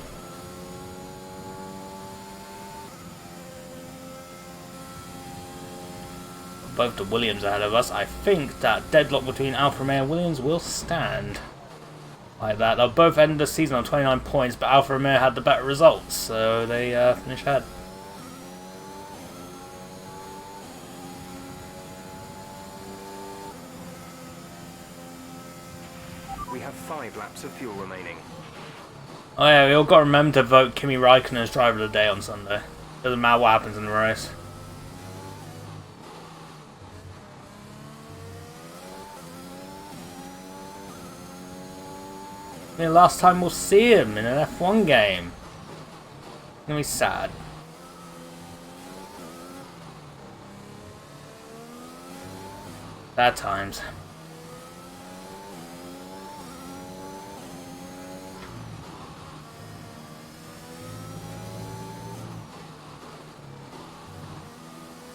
Speaker 1: Both the Williams ahead of us. I think that deadlock between Alfa Romeo and Williams will stand. Like that. They'll both end the season on 29 points, but Alfa Romeo had the better results, so they finish ahead.
Speaker 4: We have 5 laps of fuel remaining.
Speaker 1: Oh yeah, we all got to remember to vote Kimi Räikkönen as driver of the day on Sunday. Doesn't matter what happens in the race. The last time we'll see him in an F1 game. It's gonna be sad. Bad times.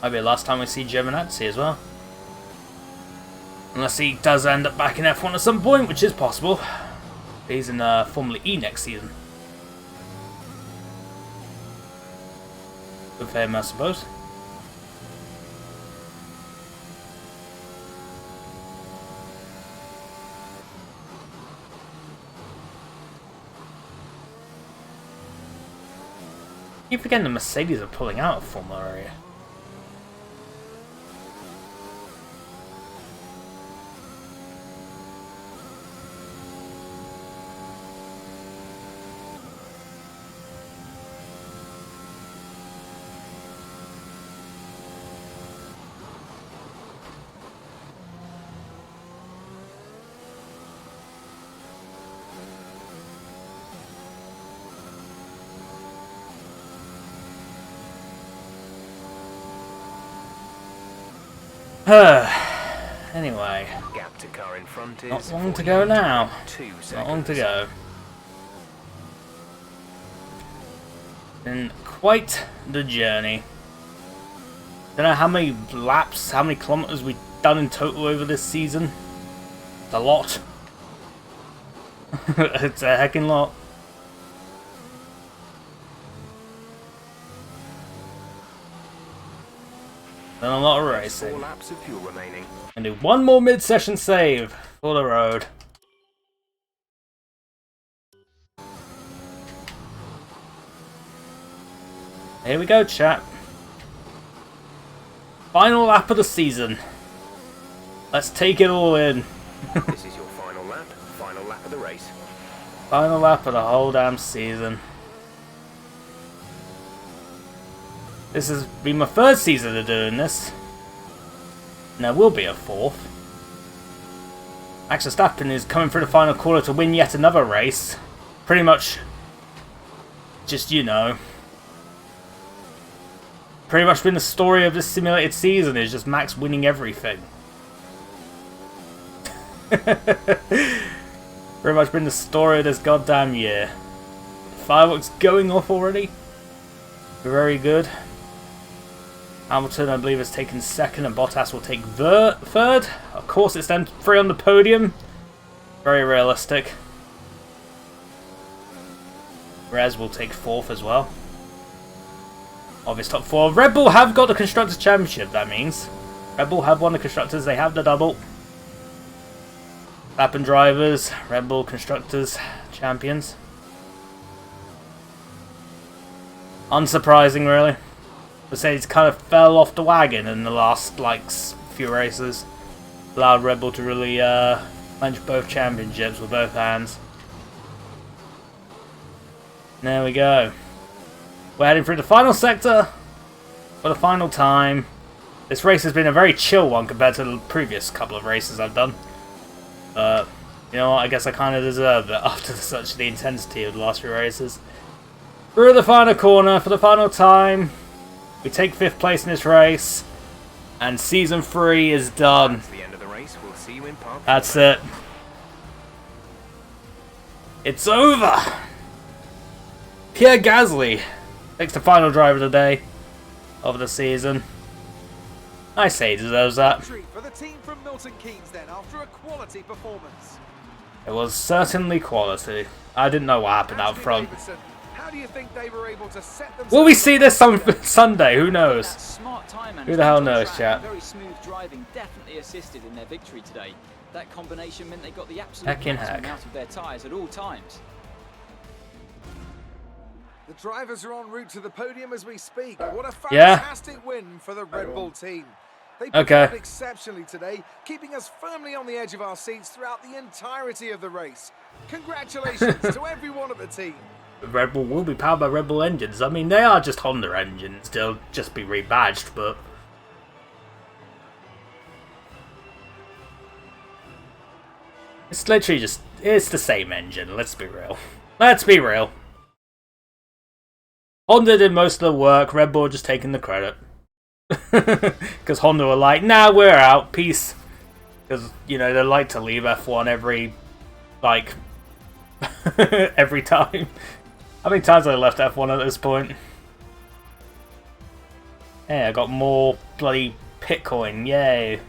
Speaker 1: Might be the last time we see Giovinazzi as well. Unless he does end up back in F1 at some point, which is possible. He's in Formula E next season. Good for him, I suppose. I keep forgetting the Mercedes are pulling out of Formula area. Anyway,
Speaker 4: Gap to car in front is
Speaker 1: not long to go now.
Speaker 4: 2 seconds.
Speaker 1: Not long to go. Been quite the journey. Don't know how many laps, how many kilometers we've done in total over this season. It's a lot. It's a heckin' lot. Done a lot of racing.
Speaker 4: 4 laps of fuel remaining.
Speaker 1: And do one more mid-session save for the road. Here we go, chat. Final lap of the season. Let's take it all in.
Speaker 4: This is your final lap of the race.
Speaker 1: Final lap of the whole damn season. This has been my third season of doing this. And there will be a fourth. Max Verstappen is coming through the final quarter to win yet another race. Pretty much, just, you know, pretty much been the story of this simulated season is just Max winning everything. Pretty much been the story of this goddamn year. Fireworks going off already. Very good. Hamilton, I believe, has taken second, and Bottas will take third. Of course, it's them three on the podium. Very realistic. Perez will take fourth as well. Obvious top four. Red Bull have got the Constructors' Championship, that means. Red Bull have won the Constructors, they have the double. Verstappen drivers, Red Bull Constructors champions. Unsurprising, really. Mercedes kind of fell off the wagon in the last few races. Allowed Red Bull to really clinch both championships with both hands. There we go. We're heading through the final sector for the final time. This race has been a very chill one compared to the previous couple of races I've done. You know what, I guess I kind of deserve it after such the intensity of the last few races. Through the final corner for the final time. We take 5th place in this race, and Season 3 is done.
Speaker 4: That's the end of the race. We'll see you in Park.
Speaker 1: That's it. It's over! Pierre Gasly takes the final drive of the day of the season. I say he deserves that.
Speaker 2: For the team from Milton Keynes then, after a quality performance.
Speaker 1: It was certainly quality. I didn't know what happened out front.
Speaker 2: How do you think they were able to set themselves?
Speaker 1: Will we see this on Sunday? Who knows?
Speaker 3: Smart time
Speaker 1: Who the hell knows, chat?
Speaker 3: Very smooth driving definitely assisted in their victory today. That combination meant they got the absolute
Speaker 1: Heckin'
Speaker 3: maximum
Speaker 1: heck.
Speaker 3: out of their tyres at all times.
Speaker 2: The drivers are en route to the podium as we speak. What a
Speaker 1: Yeah.
Speaker 2: fantastic win for the Red Bull team. They
Speaker 1: Okay.
Speaker 2: performed exceptionally today, keeping us firmly on the edge of our seats throughout the entirety of the race. Congratulations to everyone at the team.
Speaker 1: Red Bull will be powered by Red Bull engines. I mean, they are just Honda engines. They'll just be rebadged, but... It's literally just, it's the same engine, let's be real. Let's be real. Honda did most of the work, Red Bull just taking the credit. Because Honda were like, nah, we're out, peace. Because, you know, they like to leave F1 every, like, every time. How many times have I left F1 at this point? Hey, I got more bloody Bitcoin, yay.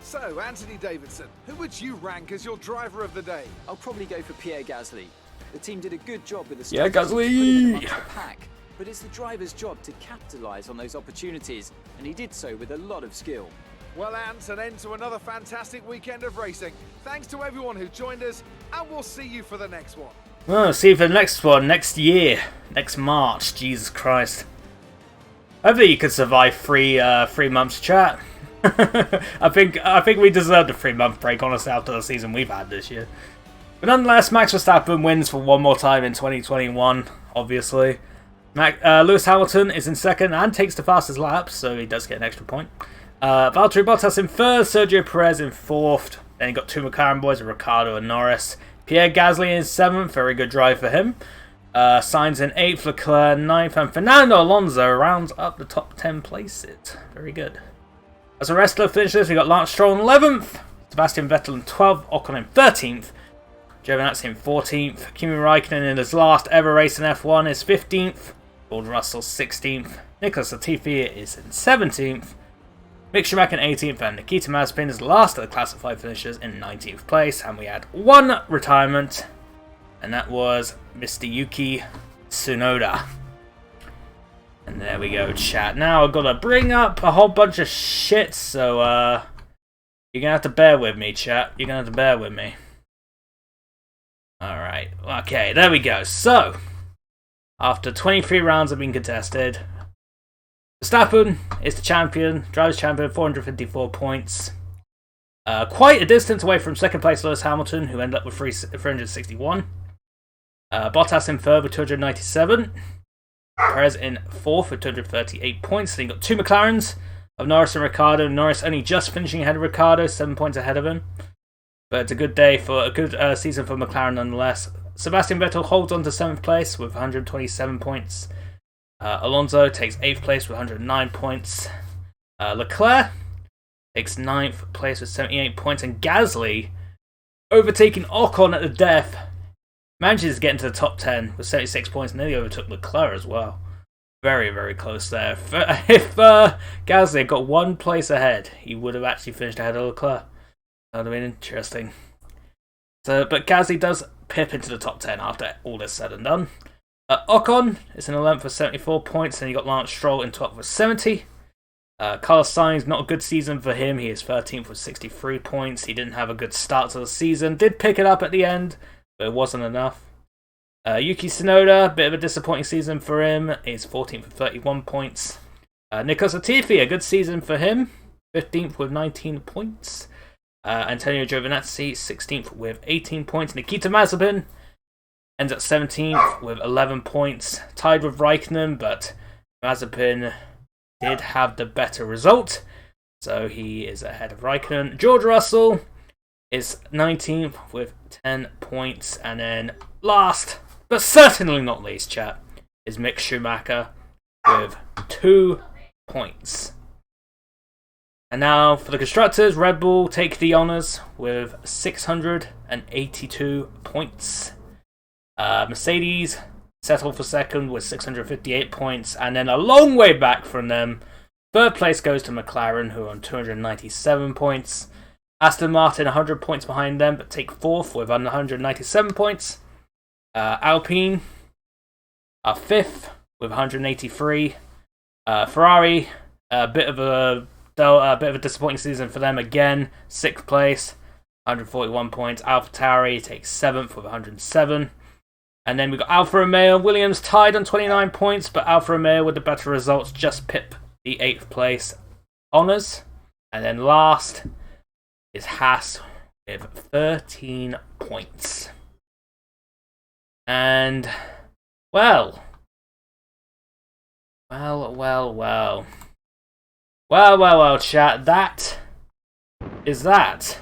Speaker 2: So, Anthony Davidson, who would you rank as your driver of the day?
Speaker 3: I'll probably go for Pierre Gasly. The team did a good job with the
Speaker 1: Yeah, Gasly!
Speaker 3: pack, but it's the driver's job to capitalise on those opportunities, and he did so with a lot of skill.
Speaker 2: Well, Ant, an end to another fantastic weekend of racing. Thanks to everyone who joined us, and we'll see you for the next one.
Speaker 1: Oh, see you for the next one, next year, next March, Jesus Christ. Hopefully you can survive 3 months, chat. I think we deserved a 3-month break, honestly, after the season we've had this year. But nonetheless, Max Verstappen wins for one more time in 2021, obviously. Lewis Hamilton is in second and takes the fastest lap, so he does get an extra point. Valtteri Bottas in third, Sergio Perez in fourth. Then you got 2 McLaren boys, Ricciardo and Norris. Pierre Gasly in seventh, very good drive for him. Sainz in 8th, Leclerc 9th, and Fernando Alonso rounds up the top 10 places. Very good. As the rest of the finishers, we got Lance Stroll in 11th, Sebastian Vettel in 12th, Ocon in 13th, Giovinazzi in 14th, Kimi Raikkonen in his last ever race in F1 is 15th, George Russell 16th, Nicholas Latifi is in 17th, Mick Schumacher in 18th, and Nikita Mazepin is the last of the classified finishers in 19th place. And we had one retirement, and that was Mr. Yuki Tsunoda. And there we go, chat. Now I've got to bring up a whole bunch of shit, so you're going to have to bear with me, chat. You're going to have to bear with me. Alright, okay, there we go. So, after 23 rounds have been contested, Verstappen is the champion, driver's champion, 454 points. Quite a distance away from second place Lewis Hamilton, who ended up with 361. Bottas in third with 297. Perez in fourth with 238 points. Then you got 2 McLarens of Norris and Ricciardo. Norris only just finishing ahead of Ricciardo, 7 points ahead of him. But it's a good day for a good season for McLaren nonetheless. Sebastian Vettel holds on to 7th place with 127 points. Alonso takes 8th place with 109 points. Leclerc takes 9th place with 78 points. And Gasly, overtaking Ocon at the death, manages to get into the top 10 with 76 points. Nearly overtook Leclerc as well. Very, very close there. If Gasly had got 1 place ahead, he would have actually finished ahead of Leclerc. That would have been interesting. So, but Gasly does pip into the top 10 after all this said and done. Ocon is in 11th with 74 points, and you got Lance Stroll in 12th with 70. Carlos Sainz, not a good season for him. He is 13th with 63 points. He didn't have a good start to the season. Did pick it up at the end, but it wasn't enough. Yuki Tsunoda, bit of a disappointing season for him. He's 14th with 31 points. Nicholas Latifi, a good season for him. 15th with 19 points. Antonio Giovinazzi, 16th with 18 points. Nikita Mazepin ends at 17th with 11 points. Tied with Raikkonen, but Mazepin did have the better result, so he is ahead of Raikkonen. George Russell is 19th with 10 points. And then last, but certainly not least, chat, is Mick Schumacher with 2 points. And now for the constructors, Red Bull take the honours with 682 points. Mercedes settled for second with 658 points, and then a long way back from them, third place goes to McLaren, who are on 297 points. Aston Martin 100 points behind them, but take fourth with 197 points. Alpine are fifth with 183. Ferrari, a bit of a disappointing season for them again. 6th place, 141 points. AlphaTauri takes 7th with 107. And then we've got Alfa Romeo and Williams tied on 29 points, but Alfa Romeo with the better results just pip the 8th place honours. And then last is Haas with 13 points. And, well, chat, that is that.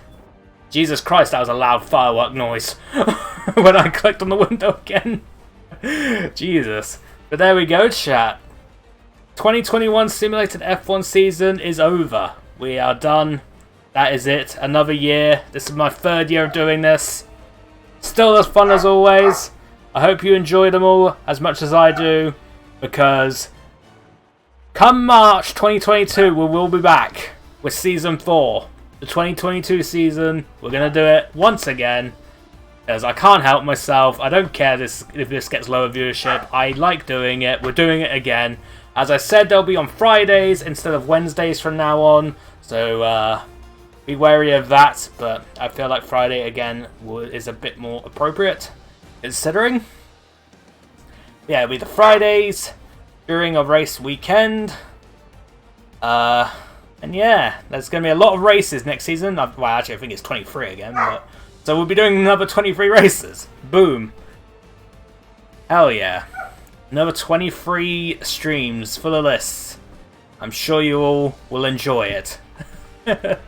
Speaker 1: Jesus Christ, that was a loud firework noise when I clicked on the window again. Jesus. But there we go, chat. 2021 simulated F1 season is over. We are done. That is it. Another year. This is my 3rd year of doing this. Still as fun as always. I hope you enjoy them all as much as I do, because come March 2022 we will be back with Season 4. The 2022 season, we're going to do it once again, because I can't help myself. I don't care if this gets lower viewership. I like doing it. We're doing it again. As I said, they'll be on Fridays instead of Wednesdays from now on, so be wary of that, but I feel like Friday again is a bit more appropriate, considering. Yeah, it'll be the Fridays during a race weekend. And yeah, there's going to be a lot of races next season. Well, actually, I think it's 23 again. But so we'll be doing another 23 races. Boom. Hell yeah. Another 23 streams full of lists. I'm sure you all will enjoy it. But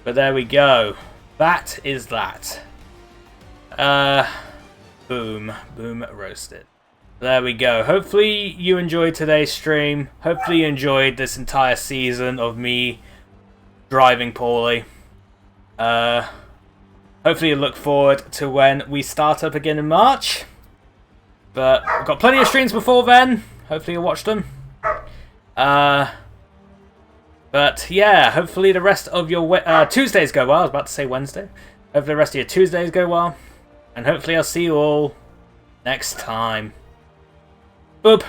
Speaker 1: there we go. That is that. Boom. Boom roasted. There we go. Hopefully you enjoyed today's stream. Hopefully you enjoyed this entire season of me driving poorly. Hopefully you look forward to when we start up again in March. But we've got plenty of streams before then. Hopefully you'll watch them. But yeah, hopefully the rest of your Tuesdays go well. I was about to say Wednesday. Hopefully the rest of your Tuesdays go well. And hopefully I'll see you all next time. Boop.